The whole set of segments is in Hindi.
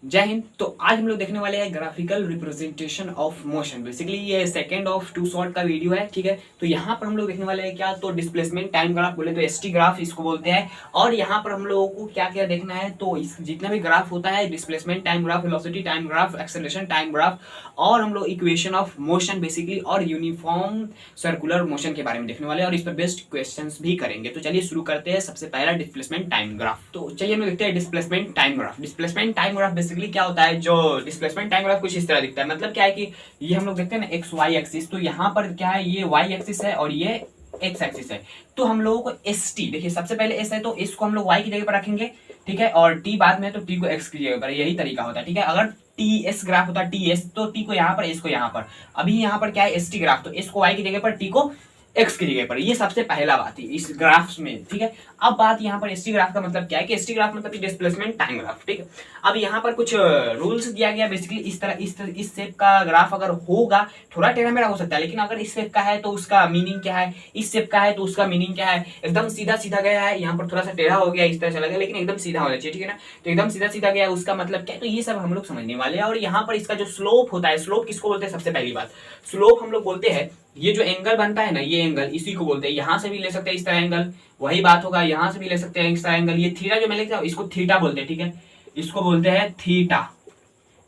जय हिंद। तो आज हम लोग देखने वाले हैं graphical representation of motion. Basically ये सेकंड ऑफ टू शॉर्ट का वीडियो है, ठीक है। तो यहाँ पर हम लोग देखने वाले हैं क्या, तो डिस्प्लेसमेंट टाइम ग्राफ बोले तो एसटी ग्राफ इसको बोलते हैं। और यहाँ पर हम लोगों को क्या क्या देखना है, तो इस जितना भी ग्राफ होता है, displacement time graph, velocity time graph, acceleration time graph, और हम लोग इक्वेशन ऑफ मोशन बेसिकली और यूनिफॉर्म सर्कुलर मोशन के बारे में देखने वाले हैं और इस पर बेस्ट क्वेश्चंस भी करेंगे। तो चलिए शुरू करते हैं। सबसे पहला डिस्प्लेसमेंट टाइम ग्राफ। तो चलिए हम लोग देखते हैं displacement time graph. Displacement time graph basically क्या होता है, जो डिस्प्लेसमेंट टाइम ग्राफ कुछ इस तरह दिखता है। मतलब क्या है कि ये हम लोग देखते हैं ना एक्स वाई एक्सिस, तो यहाँ पर क्या है, ये वाई एक्सिस है और ये एक्स एक्सिस है। तो हम लोगों को एस टी, देखिए सबसे पहले एस है तो एस को हम लोग वाई की जगह पर रखेंगे, ठीक है, और टी बाद में है तो टी को एक्स की जगह पर, यही तरीका होता है, ठीक है। अगर टी एस ग्राफ होता है टी एस, तो टी को यहाँ पर, एस को यहाँ पर। अभी यहाँ पर क्या है, एस टी ग्राफ, तो एस को वाई की जगह पर, टी को एक्स की जगह पर। ये सबसे पहला बात है इस ग्राफ में, ठीक है। अब बात यहाँ पर एसटी ग्राफ का मतलब क्या है कि एसटी ग्राफ मतलब डिस्प्लेसमेंट टाइम ग्राफ, ठीक है। अब यहाँ पर कुछ रूल्स दिया गया बेसिकली इस तरह, इस शेप का ग्राफ अगर होगा, थोड़ा टेढ़ा मेढ़ा हो सकता है, लेकिन अगर इस शेप का है तो उसका मीनिंग क्या है, इस शेप का है तो उसका मीनिंग क्या है। एकदम सीधा सीधा गया है, यहाँ पर थोड़ा सा टेढ़ा हो गया, इस तरह चला गया, लेकिन एकदम सीधा होना चाहिए, ठीक है ना। तो एकदम सीधा सीधा गया है, उसका मतलब क्या है, तो ये सब हम लोग समझने वाले हैं। और यहाँ पर इसका जो स्लोप होता है, स्लोप किसको बोलते हैं, सबसे पहली बात स्लोप हम लोग बोलते हैं, ये जो एंगल बनता है ना, ये एंगल इसी को बोलते हैं। यहां से भी ले सकते हैं इस तरह एंगल, वही बात होगा, यहां से भी ले सकते हैं इस तरह एंगल। ये थीटा जो मैं लिखता हूं इसको थीटा बोलते हैं, ठीक है, इसको बोलते हैं थीटा,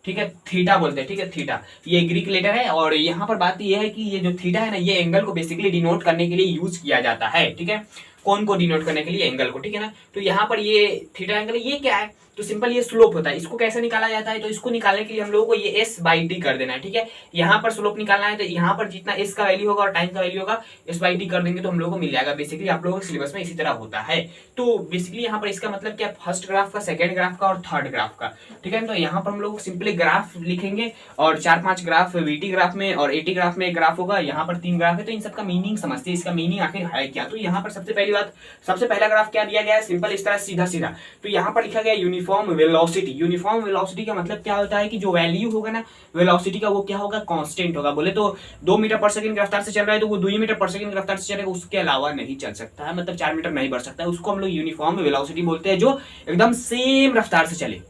ठीक है, थीटा बोलते हैं, ठीक है, थीटा ये ग्रीक लेटर है। और यहाँ पर बात ये है कि ये जो थीटा है ना, ये एंगल को बेसिकली डिनोट करने के लिए यूज किया जाता है, ठीक है। कौन को डिनोट करने के लिए, एंगल को, ठीक है ना। तो यहाँ पर ये थीटा एंगल, ये क्या है, तो सिंपल ये स्लोप होता है। इसको कैसे निकाला जाता है, तो इसको निकालने के लिए हम लोगों को ये एस बाई टी कर देना है, ठीक है। यहाँ पर स्लोप निकालना है तो यहाँ पर जितना एस का वैल्यू होगा और टाइम का वैल्यू होगा, एस बाई टी कर देंगे तो हम लोगों को मिल जाएगा। बेसिकली आप लोगों के सिलेबस में इसी तरह होता है। तो बेसिकली यहाँ पर इसका मतलब क्या, फर्स्ट ग्राफ का, सेकेंड ग्राफ का और थर्ड ग्राफ का, ठीक है। तो यहाँ पर हम लोग सिंपली ग्राफ लिखेंगे और 4-5 ग्राफ वीटी ग्राफ में और एटी ग्राफ में एक ग्राफ होगा, यहाँ पर 3 ग्राफ है। तो इन सबका मीनिंग समझते हैं, इसका मीनिंग आखिर है क्या। तो यहाँ पर सबसे पहली बात, सबसे पहला ग्राफ क्या दिया गया है, सिंपल इस तरह सीधा सीधा। तो यहाँ पर लिखा गया यूनिफॉर्म वेलोसिटी। यूनिफॉर्म वेलोसिटी का मतलब क्या होता है कि जो वैल्यू होगा ना वेलोसिटी का, वो क्या होगा, कांस्टेंट होगा। बोले तो 2 मीटर पर सेकंड की रफ्तार से चल रहा है तो वो 2 मीटर पर सेकंड की रफ्तार से चलेगा, उसके अलावा नहीं चल सकता है, मतलब 4 मीटर नहीं बढ़ सकता है। उसको हम लोग यूनिफॉर्म वेलोसिटी बोलते हैं, जो एकदम सेम रफ्तार से चले।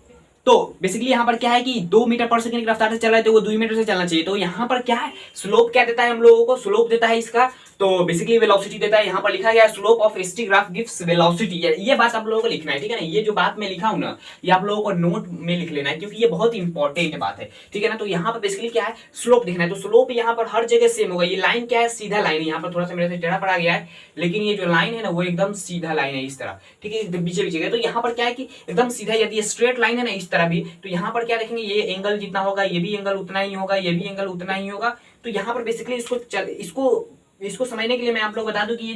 तो बेसिकली यहाँ पर क्या है कि 2 मीटर पर सेकंड की रफ्तार से चल रहा है तो वो 2 मीटर से चलना चाहिए। तो यहाँ पर क्या है, स्लोप क्या देता है हम लोगों को, स्लोप देता है इसका, तो बेसिकली वेलोसिटी देता है। यहाँ पर लिखा गया slope of ST graph gives velocity. ये बात आप लोगों को लिखना है, ठीक है ना। ये जो बात मैं लिखा हूं ना, ये आप लोगों को नोट में लिख लेना है, क्योंकि ये बहुत इंपॉर्टेंट बात है, ठीक है ना। तो यहाँ पर बेसिकली क्या है, स्लोप दिखना है। तो स्लोप यहाँ पर हर जगह सेम होगा। ये लाइन क्या है, सीधा लाइन है। यहाँ पर थोड़ा सा मेरे से टेढ़ा पड़ा गया है, लेकिन ये जो लाइन है ना, वो एकदम सीधा लाइन है, इस तरह, ठीक है, पीछे पीछे गया। तो यहाँ पर क्या है कि एकदम सीधा, यदि स्ट्रेट लाइन है ना इस तरह भी, तो यहाँ पर क्या देखेंगे, ये एंगल जितना होगा ये भी एंगल उतना ही होगा, ये भी एंगल उतना ही होगा। तो यहाँ पर बेसिकली इसको समझने के लिए मैं आप लोग बता दूं कि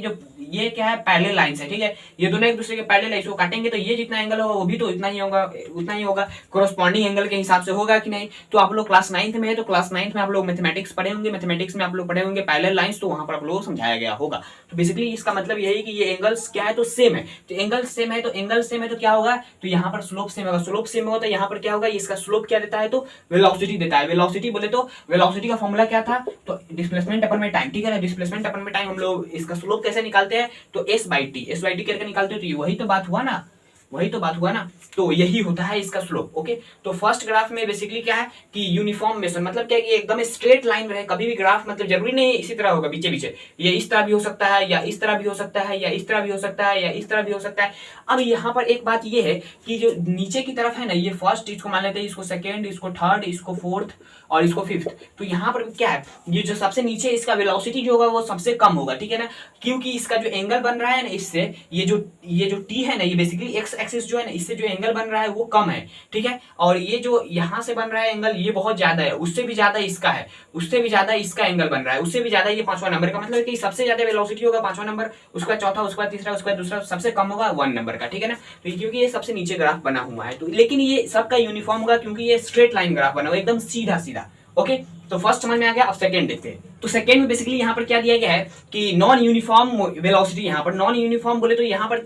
ये क्या है, पैरेलल लाइंस है, ठीक है। ये दोनों एक दूसरे के पैरेलल है, इसको काटेंगे तो ये जितना एंगल होगा वो भी तो इतना ही होगा, उतना ही होगा। कोरोस्पॉन्डिंग एंगल के हिसाब से होगा कि नहीं। तो आप लोग क्लास 9th में है, तो क्लास 9th में आप लोग मैथमेटिक्स पढ़े होंगे, मैथमेटिक्स में आप लोग पढ़े होंगे पैरेलल लाइंस, तो वहां पर आप लोगों को समझाया गया होगा। तो बेसिकली इसका मतलब यही कि ये एंगल्स क्या है, तो सेम है। तो एंगल सेम है, तो एंगल सेम है तो क्या होगा, तो यहाँ पर स्लोप सेम होगा। स्लोप सेम होगा तो यहाँ पर क्या होगा, इसका स्लोप क्या देता है, तो वेलोसिटी देता है। वेलोसिटी बोले तो वेलोसिटी का फॉर्मूला क्या था, तो डिस्प्लेसमेंट अपन में टाइम, ठीक है ना। डिस्प्लेसमेंट अपन में टाइम, हम लोग इसका स्लोप कैसे निकालते हैं, तो एस बाई टी करके निकालते हो। तो वही तो बात हुआ ना, वही तो बात हुआ ना। तो यही होता है इसका स्लोप, ओके। तो फर्स्ट ग्राफ में बेसिकली क्या है कि यूनिफॉर्म मेथड, मतलब क्या है कि एकदम स्ट्रेट लाइन रहे कभी भी ग्राफ, मतलब जरूरी नहीं इसी तरह होगा, पीछे पीछे ये इस तरह भी हो सकता है, या इस तरह भी हो सकता है, या इस तरह भी हो सकता है, या इस तरह भी हो सकता है। अब यहाँ पर एक बात ये है कि जो नीचे की तरफ है ना, ये फर्स्ट, इसको मान लेते हैं, इसको सेकेंड, इसको थर्ड, इसको फोर्थ और इसको फिफ्थ। तो यहाँ पर क्या है, ये जो सबसे नीचे इसका वेलोसिटी जो होगा वो सबसे कम होगा, ठीक है ना। क्योंकि इसका जो एंगल बन रहा है ना इससे, ये जो टी है ना, ये बेसिकली एक्स एक्सिस जो है ना, इससे जो एंगल बन रहा है वो कम है, ठीक है। और ये जो यहाँ से बन रहा है एंगल, ये बहुत ज्यादा है, उससे भी ज्यादा इसका है, उससे भी ज्यादा इसका एंगल बन रहा है, उससे भी ज्यादा ये 5वां नंबर का। मतलब कि सबसे ज्यादा वेलोसिटी होगा 5वां नंबर, उसका चौथा, उसका तीसरा, उसका दूसरा, सबसे कम होगा 1 नंबर का, ठीक है ना। तो क्योंकि ये सबसे नीचे ग्राफ बना हुआ है, तो लेकिन ये सबका यूनिफॉर्म होगा क्योंकि ये स्ट्रेट लाइन ग्राफ बना हुआ है, एकदम सीधा सीधा, ओके। तो फर्स्ट समझ में आ गया। अब सेकंड देखते हैं। तो सेकंड में बेसिकली यहाँ पर क्या दिया गया है कि नॉन यूनिफॉर्म वेलोसिटी। यहाँ पर नॉन यूनिफॉर्म बोले तो यहाँ पर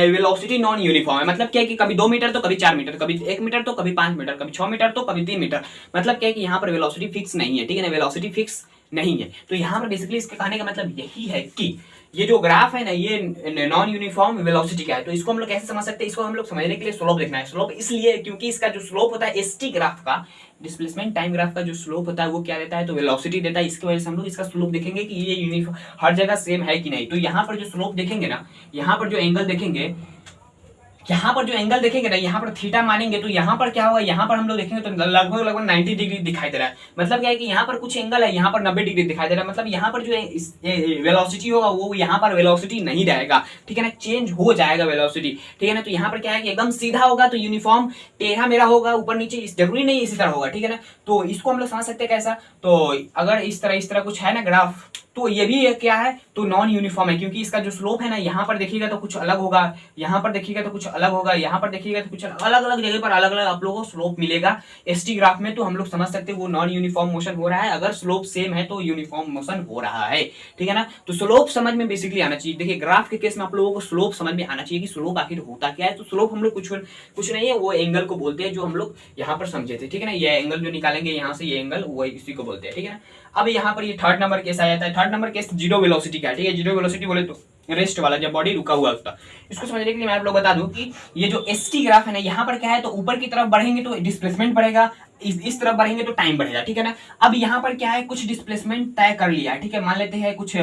वेलोसिटी नॉन यूनिफॉर्म है। मतलब क्या है कि कभी 2 मीटर तो कभी 4 मीटर, कभी 1 मीटर तो कभी 5 मीटर, कभी 6 मीटर तो कभी 3 मीटर। मतलब क्या है कि यहाँ पर वेलोसिटी फिक्स नहीं है, ठीक है ना, वेलोसिटी फिक्स नहीं है। तो यहाँ पर बेसिकली इसके कहने का मतलब यही है कि ये जो ग्राफ है ना ये नॉन यूनिफॉर्म वेलोसिटी का है। तो इसको हम लोग कैसे समझ सकते हैं, इसको हम लोग समझने के लिए स्लोप देखना है। स्लोप इसलिए क्योंकि इसका जो स्लोप होता है एसटी ग्राफ का, डिस्प्लेसमेंट टाइम ग्राफ का जो स्लोप होता है वो क्या देता है, तो वेलोसिटी देता है। इसकी वजह से हम लोग इसका स्लोप देखेंगे कि ये यूनिफॉर्म हर जगह सेम है कि नहीं। तो यहाँ पर जो स्लोप देखेंगे ना, यहाँ पर जो एंगल देखेंगे, यहाँ पर जो एंगल देखेंगे ना, यहाँ पर थीटा मानेंगे तो यहाँ पर क्या होगा, यहाँ पर हम लोग देखेंगे तो लगभग 90 डिग्री दिखाई दे रहा है। मतलब क्या है कि यहाँ पर कुछ एंगल है, यहाँ पर 90 डिग्री दिखाई दे रहा है। मतलब यहाँ पर जो वेलोसिटी होगा वो यहाँ पर वेलोसिटी नहीं रहेगा, ठीक है ना, चेंज हो जाएगा वेलोसिटी, ठीक है ना। तो यहाँ पर क्या है कि एकदम सीधा होगा तो यूनिफॉर्म टेढ़ा मेरा होगा, ऊपर नीचे जरूरी नहीं इसी तरह होगा, ठीक है ना। तो इसको हम लोग समझ सकते हैं कैसा, तो अगर इस तरह कुछ है ना ग्राफ, तो ये भी क्या है, तो नॉन यूनिफॉर्म है, क्योंकि इसका जो स्लोप है ना, यहाँ पर देखिएगा तो कुछ अलग होगा, यहाँ पर देखिएगा तो कुछ अलग होगा, यहाँ पर देखिएगा तो कुछ अलग अलग जगह पर अलग अलग आप लोगों को स्लोप मिलेगा एसटी ग्राफ में। तो हम लोग समझ सकते हैं वो नॉन यूनिफॉर्म मोशन हो रहा है। अगर स्लोप सेम है तो यूनिफॉर्म मोशन हो रहा है, ठीक है ना। तो स्लोप समझ में बेसिकली आना चाहिए। देखिए ग्राफ के केस में आप लोगों को स्लोप समझ में आना चाहिए कि स्लोप आखिर होता क्या है। तो स्लोप हम लोग कुछ नहीं है, वो एंगल को बोलते हैं जो हम लोग यहाँ पर समझे थे, ठीक है ना। ये एंगल जो निकालेंगे यहाँ से, ये एंगल वो इसी को बोलते हैं, ठीक है ना। अब यहाँ पर ये थर्ड नंबर केस आ जाता है। Third number case zero velocity का, ठीक है। जीरो वेलोसिटी बोले तो रेस्ट वाला, जब बॉडी रुका हुआ होता। इसको समझने के लिए मैं आप लोग बता दूं कि ये जो एसटी ग्राफ है ना, यहाँ पर क्या है, तो ऊपर की तरफ बढ़ेंगे तो डिस्प्लेसमेंट बढ़ेगा, इस तरफ बढ़ेंगे तो टाइम बढ़ेगा, ठीक है ना। अब यहाँ पर क्या है, कुछ डिस्प्लेसमेंट तय कर लिया, ठीक है। मान लेते हैं कुछ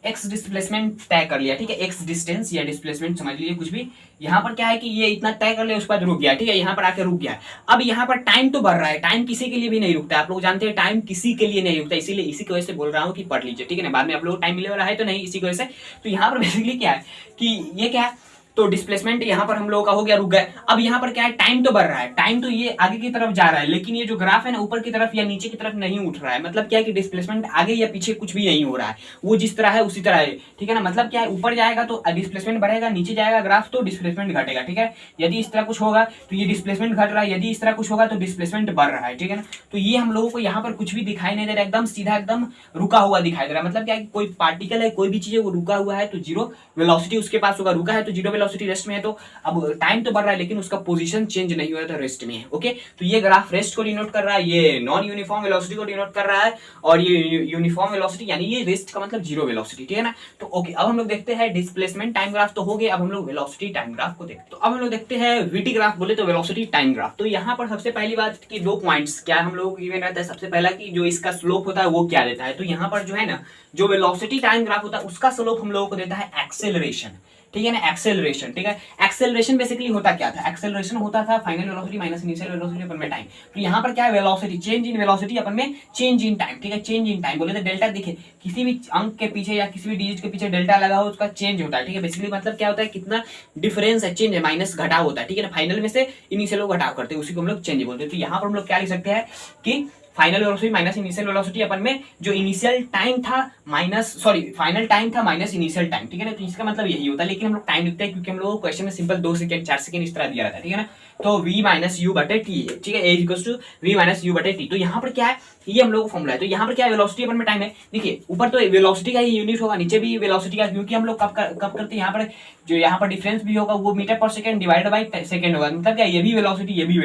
एक्स डिस्प्लेसमेंट तय कर लिया, ठीक है। एक्स डिस्टेंस या डिस्प्लेसमेंट समझ लीजिए कुछ भी। यहाँ पर क्या है कि ये इतना तय कर लिया, उसके बाद रुक गया, ठीक है। यहाँ पर आके रुक गया। अब यहाँ पर टाइम तो बढ़ रहा है, टाइम किसी के लिए भी नहीं रुकता है। आप लोग जानते हैं टाइम किसी के लिए नहीं रुकता, इसीलिए इसी की वजह से बोल रहा हूँ कि पढ़ लीजिए, ठीक है ना। बाद में आप लोग टाइम मिले वाला है तो नहीं, इसी की वजह से। तो यहाँ पर बेसिकली क्या है कि ये क्या है, तो डिस्प्लेसमेंट यहाँ पर हम लोगों का हो गया, रुक गए। अब यहाँ पर क्या है, टाइम तो बढ़ रहा है, टाइम तो ये आगे की तरफ जा रहा है, लेकिन ये जो ग्राफ है ना ऊपर की तरफ या नीचे की तरफ नहीं उठ रहा है। मतलब क्या है कि डिस्प्लेसमेंट आगे या पीछे कुछ भी नहीं हो रहा है, वो जिस तरह है उसी तरह है, ठीक है ना। मतलब क्या है, ऊपर जाएगा तो डिस्प्लेसमेंट बढ़ेगा, नीचे जाएगा ग्राफ तो डिस्प्लेसमेंट घटेगा, ठीक है। यदि इस तरह कुछ होगा तो ये डिस्प्लेसमेंट घट रहा है, यदि इस तरह कुछ होगा तो डिस्प्लेसमेंट बढ़ रहा है, ठीक है ना। तो ये हम लोगों को यहाँ पर कुछ भी दिखाई नहीं दे रहा है, एकदम सीधा एकदम रुका हुआ दिखाई दे रहा है। मतलब क्या है, कोई पार्टिकल है, कोई भी चीज है, वो रुका हुआ है तो जीरो वेलोसिटी उसके पास होगा, रुका है तो जीरो वेलोसिटी, रेस्ट में है तो अब टाइम तो बढ़ रहा है लेकिन उसका पोजीशन चेंज नहीं हुआ है तो रेस्ट में है, ओके। तो ये ग्राफ रेस्ट को डिनोट कर रहा है, ये नॉन यूनिफॉर्म वेलोसिटी को डिनोट कर रहा है, और ये यूनिफॉर्म वेलोसिटी यानी ये रेस्ट का मतलब जीरो वेलोसिटी, ठीक है ना। तो ओके, अब हम लोग देखते हैं डिस्प्लेसमेंट टाइम ग्राफ तो हो गए, अब हम लोग वेलोसिटी टाइम ग्राफ को देखते हैं। तो अब हम लोग देखते हैं वीटी ग्राफ, बोले तो वेलोसिटी टाइम ग्राफ। तो यहाँ पर सबसे पहली बात की दो पॉइंट्स क्या हम लोग गिवन रहता है। सबसे पहला कि जो इसका स्लोप होता है वो क्या देता है। तो यहाँ पर जो है ना, जो वेलोसिटी टाइम ग्राफ होता है उसका स्लोप हम लोगों को देता है एक्सेलरेशन, ठीक है ना, एक्सेलरेशन, ठीक है। एक्सेलरेशन बेसिकली होता क्या था, एक्सेलरेशन होता था final velocity minus initial velocity upon में टाइम। तो यहाँ पर क्या है, velocity change in velocity upon में चेंज इन टाइम, ठीक है। चेंज इन टाइम बोले तो डेल्टा, देखिए किसी भी अंक के पीछे या किसी भी डिजिट के पीछे डेल्टा लगा हो उसका चेंज होता है, ठीक है। बेसिकली मतलब क्या होता है, कितना डिफरेंस है, चेंज है, माइनस घटाव होता है, ठीक है ना। फाइनल में से इनिशियल को घटाव करते हैं, उसी को हम लोग चेंज बोलते हैं। तो यहाँ पर हम लोग क्या लिख सकते हैं कि final velocity minus initial velocity upon में जो इनिशियल टाइम था माइनस, सॉरी फाइनल टाइम था माइनस इनिशियल टाइम, ठीक है ना। तो इसका मतलब यही होता है, लेकिन हम लोग टाइम लिखते हैं क्योंकि हम लोग क्वेश्चन में सिंपल 2 सेकंड 4 सेकंड इस तरह दिया रहता है, ठीक है ना। तो v माइनस यू बटे टी, ठीक है, a equals to v minus you बटे टी। तो यहाँ पर क्या है, ये हम लोग का फॉर्मूला है। तो यहाँ पर क्या है, वेलोसिटी अपन में टाइम है। देखिए ऊपर तो वेलोसिटी का ही यूनिट होगा, नीचे भी वेलोसिटी का, क्योंकि हम लोग कब करते हैं, यहाँ पर जो यहाँ पर डिफरेंस भी होगा वो metre per second divide by second होगा। मतलब क्या, ये भी वेलोसिटी ये भी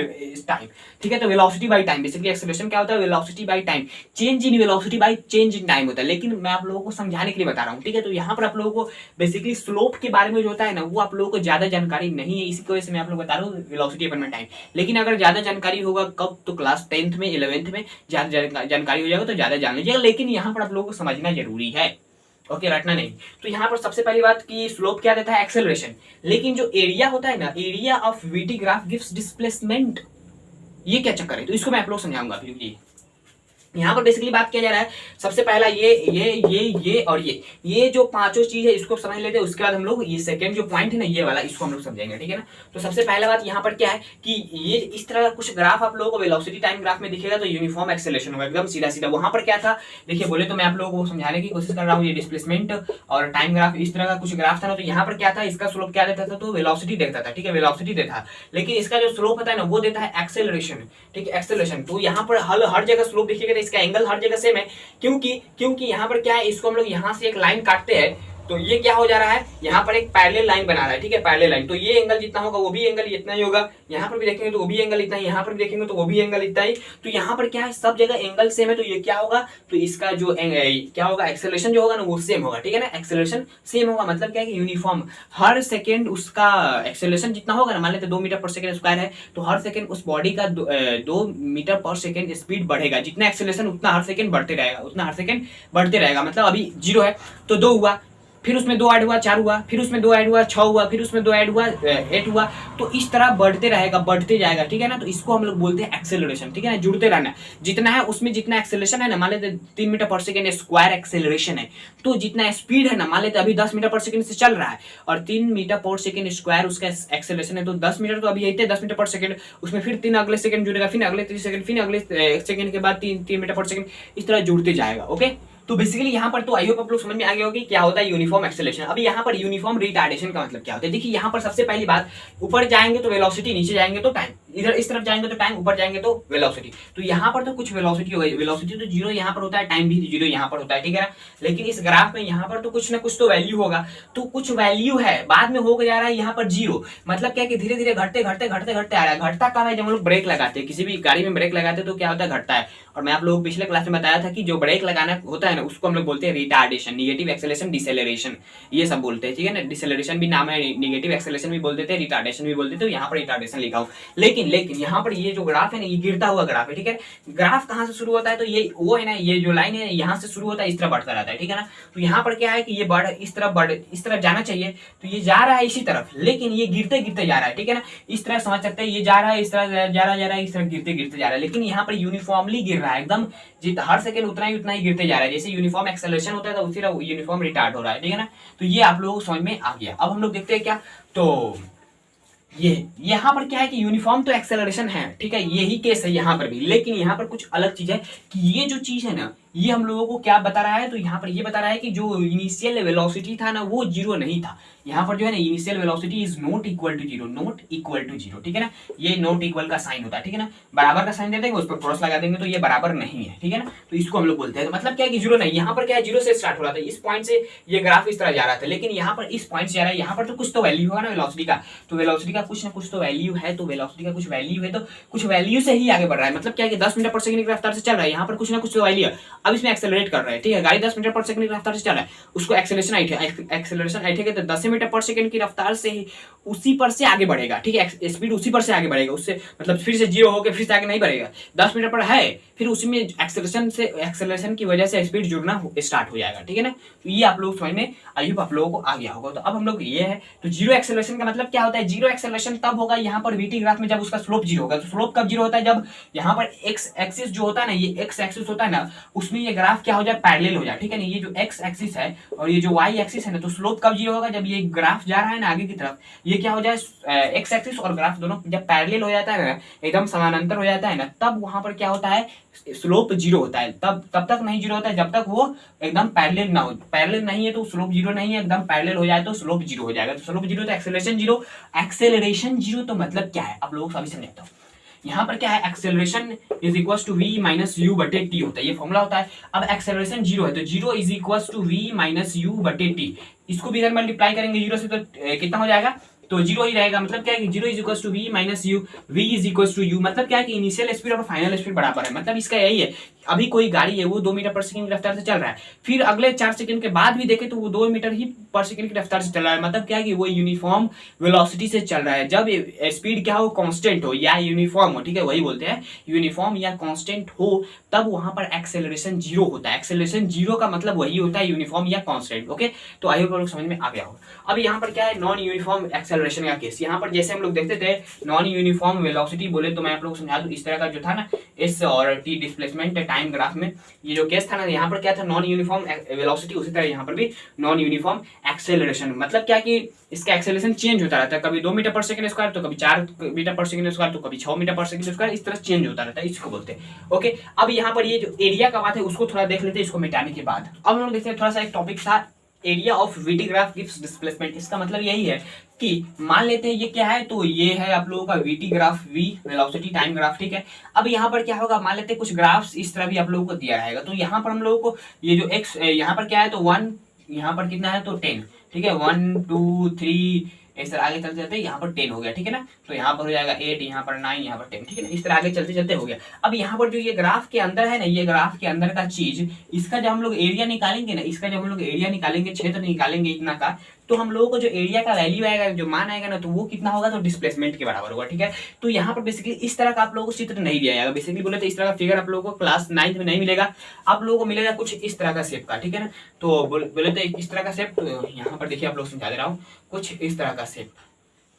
टाइम, ठीक है। तो velocity by time, basically acceleration क्या होता है, velocity by time, change in velocity by change in time होता है। लेकिन मैं आप लोगों को समझाने के लिए बता रहा हूँ, ठीक है। तो यहाँ पर आप लोगों को बेसिकली स्लोप के बारे में जो होता है ना, वो आप लोगों को ज्यादा जानकारी नहीं है, इसी वजह से मैं आप लोग बता रहा हूँ वेलोसिटी अपन में टाइम। लेकिन अगर ज्यादा जानकारी होगा कब, तो क्लास 10th में 11th में ज्यादा जानकारी हो जाएगा तो ज्यादा जान लीजिएगा। लेकिन यहाँ पर आप लोगों को समझना जरूरी है, ओके, रटना नहीं। तो यहाँ पर सबसे पहली बात की स्लोप क्या देता है, एक्सेलरेशन। लेकिन जो एरिया होता है ना, area of VT graph gives displacement, ये क्या चक्कर है, तो इसको मैं आप लोग समझाऊंगा। यहाँ पर बेसिकली बात किया जा रहा है, सबसे पहला ये और ये जो पांचों चीज है इसको समझ लेते हैं। उसके बाद हम लोग ये सेकंड जो पॉइंट है ना, ये वाला, इसको हम लोग समझेंगे, ठीक है ना। तो सबसे पहला बात यहाँ पर क्या है कि ये इस तरह कुछ ग्राफ आप लोगों को वेलोसिटी टाइम ग्राफ में दिखेगा तो यूनिफॉर्म एक्सेलरेशन होगा, एकदम सीधा सीधा। वहां पर क्या था, देखिए बोले तो मैं आप लोगों को समझाने की कोशिश कर रहा हूँ, ये डिस्प्लेसमेंट और टाइम ग्राफ इस तरह का कुछ ग्राफ था ना। तो यहाँ पर क्या था, इसका स्लोप क्या देता था, तो वेलोसिटी देता था, ठीक है, वेलोसिटी देता। लेकिन इसका जो स्लोप होता है ना, वो देता है एक्सेलरेशन, ठीक है, एक्सेलरेशन। तो यहाँ पर हर जगह स्लोप देखिएगा तो इसका एंगल हर जगह सेम है, क्योंकि यहाँ पर क्या है, इसको हम लोग यहाँ से एक लाइन काटते हैं तो ये क्या हो जा रहा है, यहाँ पर एक पैरेलल लाइन बना रहा है, ठीक है, पैरेलल लाइन। तो ये एंगल जितना होगा वो भी एंगल इतना ही होगा, यहाँ पर भी देखेंगे तो वो भी एंगल इतना ही, यहाँ पर भी देखेंगे तो वो भी एंगल इतना ही। तो यहाँ पर क्या है, सब जगह एंगल सेम है, तो ये क्या होगा, तो इसका जो क्या होगा, एक्सेलरेशन जो होगा ना वो सेम होगा, ठीक है ना, एक्सेलरेशन सेम होगा। मतलब क्या है कि यूनिफॉर्म, हर सेकेंड उसका एक्सेलरेशन जितना होगा ना, मान लेते 2 मीटर पर सेकेंड स्क्वायर है, तो हर सेकेंड उस बॉडी का 2 मीटर पर सेकेंड स्पीड बढ़ेगा, जितना एक्सेलरेशन उतना हर सेकेंड बढ़ते रहेगा, उतना हर सेकेंड बढ़ते रहेगा। मतलब अभी 0 है तो 2 हुआ, फिर उसमें 2 ऐड हुआ 4 हुआ, फिर उसमें 2 ऐड हुआ 6 हुआ, फिर उसमें 2 ऐड हुआ 8 हुआ। तो इस तरह बढ़ते रहेगा, बढ़ते जाएगा, ठीक है ना। तो इसको हम लोग बोलते हैं एक्सेलरेशन, ठीक है ना, जुड़ते रहना। जितना है उसमें जितना एक्सेलरेशन है ना, मान लेते 3 metre per second square acceleration है, तो जितना स्पीड है ना, मान लेते अभी 10 मीटर पर सेकेंड से चल रहा है और 3 मीटर पर सेकेंड स्क्वायर उसका एक्सेलरेशन है, तो 10 मीटर तो अभी यही थे 10 मीटर पर सेकेंड, उसमें फिर 3 अगले सेकंड जुड़ेगा, फिर अगले 3 सेकंड, फिर अगले 1 सेकंड के बाद 3 मीटर पर सेकंड, इस तरह जुड़ते जाएगा। ओके, तो बेसिकली यहाँ पर तो आई होप आप लोग समझ में आ गया होगा क्या होता है यूनिफॉर्म एक्सेलरेशन। अभी यहाँ पर यूनिफॉर्म रिटार्डेशन का मतलब क्या होता है। देखिए यहाँ पर सबसे पहली बात, ऊपर जाएंगे तो वेलोसिटी, नीचे जाएंगे तो टाइम, इधर इस तरफ जाएंगे तो टाइम, ऊपर जाएंगे तो वेलोसिटी। तो यहाँ पर तो कुछ वेलोसिटी हो गई, वेलोसिटी तो 0 यहाँ पर होता है, टाइम भी 0 यहाँ पर होता है, ठीक है ना। लेकिन इस ग्राफ में यहाँ पर तो कुछ ना कुछ तो वैल्यू होगा, तो कुछ वैल्यू है, बाद में हो जा रहा है यहाँ पर 0। मतलब क्या है कि धीरे धीरे घटते घटते घटते घटते आ रहा है। घटता कब है, जब हम लोग ब्रेक लगाते हैं, किसी भी गाड़ी में ब्रेक लगाते हैं तो क्या होता है, घटता है। और मैं आप लोगों को पिछले क्लास में बताया था कि जो ब्रेक लगाना होता है ना, उसको हम लोग बोलते हैं रिटार्डेशन, निगेटिव एक्सेलरेशन, डिसेलरेशन, ये सब बोलते हैं, ठीक है ना। डिसेलरेशन भी नाम है, निगेटिव एक्सेलरेशन भी बोल देते हैं, रिटार्डेशन भी बोल देते हैं, यहाँ पर रिटार्डेशन लिखा हूं। लेकिन यहाँ पर ये जो ग्राफ है ना, ये गिरता हुआ ग्राफ है, ठीक है। ग्राफ कहां से शुरू होता है, तो ये वो है ना, ये जो लाइन है यहाँ से शुरू होता है, इस तरह बढ़ता रहता है, ठीक है ना। तो यहाँ पर क्या है कि ये बढ़ इस तरफ जाना चाहिए, तो ये जा रहा है इसी तरफ, लेकिन ये गिरते गिरते जा रहा है, ठीक है ना। इस तरह समझ सकते हैं, ये जा रहा है इस तरह जा रहा है, इस तरह गिरते गिरते जा रहा है, लेकिन यहाँ पर यूनिफॉर्मली गिर रहा है एकदम, हर सेकंड उतना ही गिरते जा रहा है। जैसे यूनिफॉर्म एक्सेलरेशन होता है तो उसी तरह यूनिफॉर्म रिटार्ड हो रहा है, ठीक है ना। तो ये आप लोगों को समझ में आ गया। अब हम लोग देखते हैं क्या, तो ये यहाँ पर क्या है कि यूनिफॉर्म तो एक्सेलरेशन है, ठीक है, यही केस है यहाँ पर भी। लेकिन यहाँ पर कुछ अलग चीज है कि ये जो चीज है ना, ये हम लोगों को क्या बता रहा है, तो यहाँ पर ये बता रहा है कि जो इनिशियल वेलोसिटी था ना, वो 0 नहीं था। यहाँ पर जो है ना, initial velocity is not equal to 0, not equal to 0, ठीक है ना। ये नॉट इक्वल का साइन होता है, ठीक है ना। बराबर का साइन दे देंगे, उस पर क्रॉस लगा देंगे, तो ये बराबर नहीं है, ठीक है ना। तो इसको हम लोग बोलते हैं, तो मतलब क्या है कि 0 नहीं, यहाँ पर क्या है, 0 से स्टार्ट हो रहा था, इस पॉइंट से ये ग्राफ इस तरह जा रहा था, लेकिन यहाँ पर इस पॉइंट से जा रहा है, यहाँ पर तो कुछ तो वैल्यू होगा ना वेलोसिटी का, तो वेलोसिटी का कुछ ना कुछ तो वैल्यू है, तो वेलोसिटी का कुछ वैल्यू है, तो कुछ वैल्यू से ही आगे बढ़ रहा है। मतलब क्या है कि 10 मीटर पर सेकंड की रफ्तार से चल रहा है, यहाँ पर कुछ ना कुछ तो वैल्यू है, अब इसमें एक्सेलरेट कर रहा है, ठीक है। गाड़ी 10 मीटर पर सेकंड की रफ्तार से चल रहा है, उसको एक्सेलरेशन आई है, तो 10 मीटर पर सेकंड की रफ्तार से ही उसी पर से आगे बढ़ेगा, ठीक है, स्पीड उसी पर से आगे बढ़ेगा, उससे मतलब फिर से 0 होकर फिर से आगे नहीं बढ़ेगा। 10 मीटर पर है, फिर उसी में एक्सेलरेशन की वजह से स्पीड जुड़ना स्टार्ट हो जाएगा, ठीक है ना। तो ये आप लोग समझ में, आई होप आप लोगों को आ गया होगा। तो अब हम लोग ये है, तो 0 एक्सेलरेशन का मतलब क्या होता है, 0 एक्सेलरेशन तब होगा यहाँ पर वीटी ग्राफ में जब उसका स्लोप 0 होगा। तो स्लोप कब 0 होता है, जब यहाँ पर एक्स एक्सिस जो होता है ना, ये एक्स एक्सिस होता है ना, उसमें ये ग्राफ क्या हो जाए, पैरेलल हो जाए, ठीक है ना। ये जो एक्स एक्सिस है और ये जो वाई एक्सिस है ना, तो स्लोप कब 0 होगा, जब ये ग्राफ जा रहा है ना आगे की तरफ, ये क्या हो जाए, एक्स एक्सिस और ग्राफ दोनों जब पैरेलल हो जाता है ना, एकदम समानांतर हो जाता है ना, तब वहां पर क्या होता है, स्लोप 0 होता है। तब तक नहीं 0 होता है जब तक वो एकदम पैरेलल ना हो। पैरेलल नहीं है तो स्लोप 0 नहीं है, एकदम पैरेलल हो जाए तो स्लोप 0 हो जाएगा। तो स्लोप 0 तो एक्सेलरेशन 0, एक्सेलरेशन 0 तो मतलब क्या है, आप लोगों को अभी समझाता हूं। यहाँ पर क्या है, acceleration is equal to v minus you बटे टी होता है, ये फॉर्मूला होता है। अब एक्सेलरेशन 0 है, तो 0 is equal to v minus you बटे टी, इसको भी अगर मल्टीप्लाई करेंगे 0 से तो कितना हो जाएगा, तो 0 ही रहेगा। मतलब क्या है कि 0 is equal to v minus यू, v is equal to u, मतलब क्या है कि इनिशियल स्पीड और फाइनल स्पीड बराबर है। मतलब इसका यही है, अभी कोई गाड़ी है वो 2 मीटर पर सेकंड की रफ्तार से चल रहा है, फिर अगले 4 सेकंड के बाद भी देखे तो वो 2 मीटर ही पर सेकंड की रफ्तार से चल रहा है। मतलब क्या है कि वो यूनिफॉर्म वेलोसिटी से चल रहा है। जब स्पीड क्या हो, कांस्टेंट हो या यूनिफॉर्म हो, ठीक है, वही बोलते हैं यूनिफॉर्म या कांस्टेंट हो, तब वहां पर एक्सेलरेशन 0 होता है। एक्सेलरेशन 0 का मतलब वही होता है, यूनिफॉर्म या कांस्टेंट। ओके, तो आई होप आप लोग समझ में आ गया होगा। अब यहाँ पर क्या है, नॉन यूनिफॉर्म एक्सेलरेशन का केस। यहाँ पर जैसे हम लोग देखते थे नॉन यूनिफॉर्म वेलोसिटी बोले, तो मैं आप लोग को समझा दूं, इस तरह का जो था ना, एस और टी डिस्प्लेसमेंट टाइम ग्राफ में ये जो केस था ना, यहाँ पर क्या था, नॉन यूनिफॉर्म वेलोसिटी, उसी तरह यहाँ पर भी नॉन यूनिफॉर्म एक्सेलरेशन। मतलब क्या कि इसका एक्सेलरेशन चेंज होता रहता है, कभी 2 मीटर पर सेकंड स्क्वायर, तो कभी 4 मीटर पर सेकंड स्क्वायर, तो कभी 6 मीटर पर सेकंड स्क्वायर, इस तरह चेंज होता रहता है, इसको बोलते हैं। ओके, अब यहाँ पर ये जो एरिया का बात है उसको थोड़ा देख लेते हैं, इसको मिटाने के बाद। अब हम लोग देखते हैं थोड़ा सा एक टॉपिक था, area of VT graph gives displacement. इसका मतलब यही है कि मान लेते हैं ये क्या है, तो ये है आप लोगों का VT graph, v velocity time graph, ठीक है। अब यहाँ पर क्या होगा, मान लेते हैं कुछ ग्राफ्स इस तरह भी आप लोगों को दिया रहेगा, तो यहाँ पर हम लोगों को ये जो एक्स यहाँ पर क्या है, तो 1 यहाँ पर कितना है तो 10, ठीक है, 1 2 3 इस तरह आगे चलते चलते यहाँ पर 10 हो गया, ठीक है ना। तो यहाँ पर हो जाएगा 8, यहाँ पर 9, यहाँ पर 10, ठीक है ना। इस तरह आगे चलते चलते हो गया। अब यहाँ पर जो ये ग्राफ के अंदर है ना, ये ग्राफ के अंदर का चीज, इसका जब हम लोग एरिया निकालेंगे ना, इसका जब हम लोग एरिया निकालेंगे, क्षेत्र निकालेंगे इतना का, तो हम लोगों को जो एरिया का वैल्यू आएगा, जो मान आएगा ना, तो वो कितना होगा तो डिस्प्लेसमेंट के बराबर होगा, ठीक है। तो यहाँ पर बेसिकली इस तरह का आप लोगों को चित्र नहीं दिया जाएगा। बेसिकली बोले तो इस तरह का फिगर आप लोगों को क्लास 9 में नहीं मिलेगा, आप लोगों को मिलेगा कुछ इस तरह का शेप का, ठीक है ना। तो बोले तो इस तरह का शेप, तो यहाँ पर देखिए आप लोग समझा दे रहा हूँ, कुछ इस तरह का शेप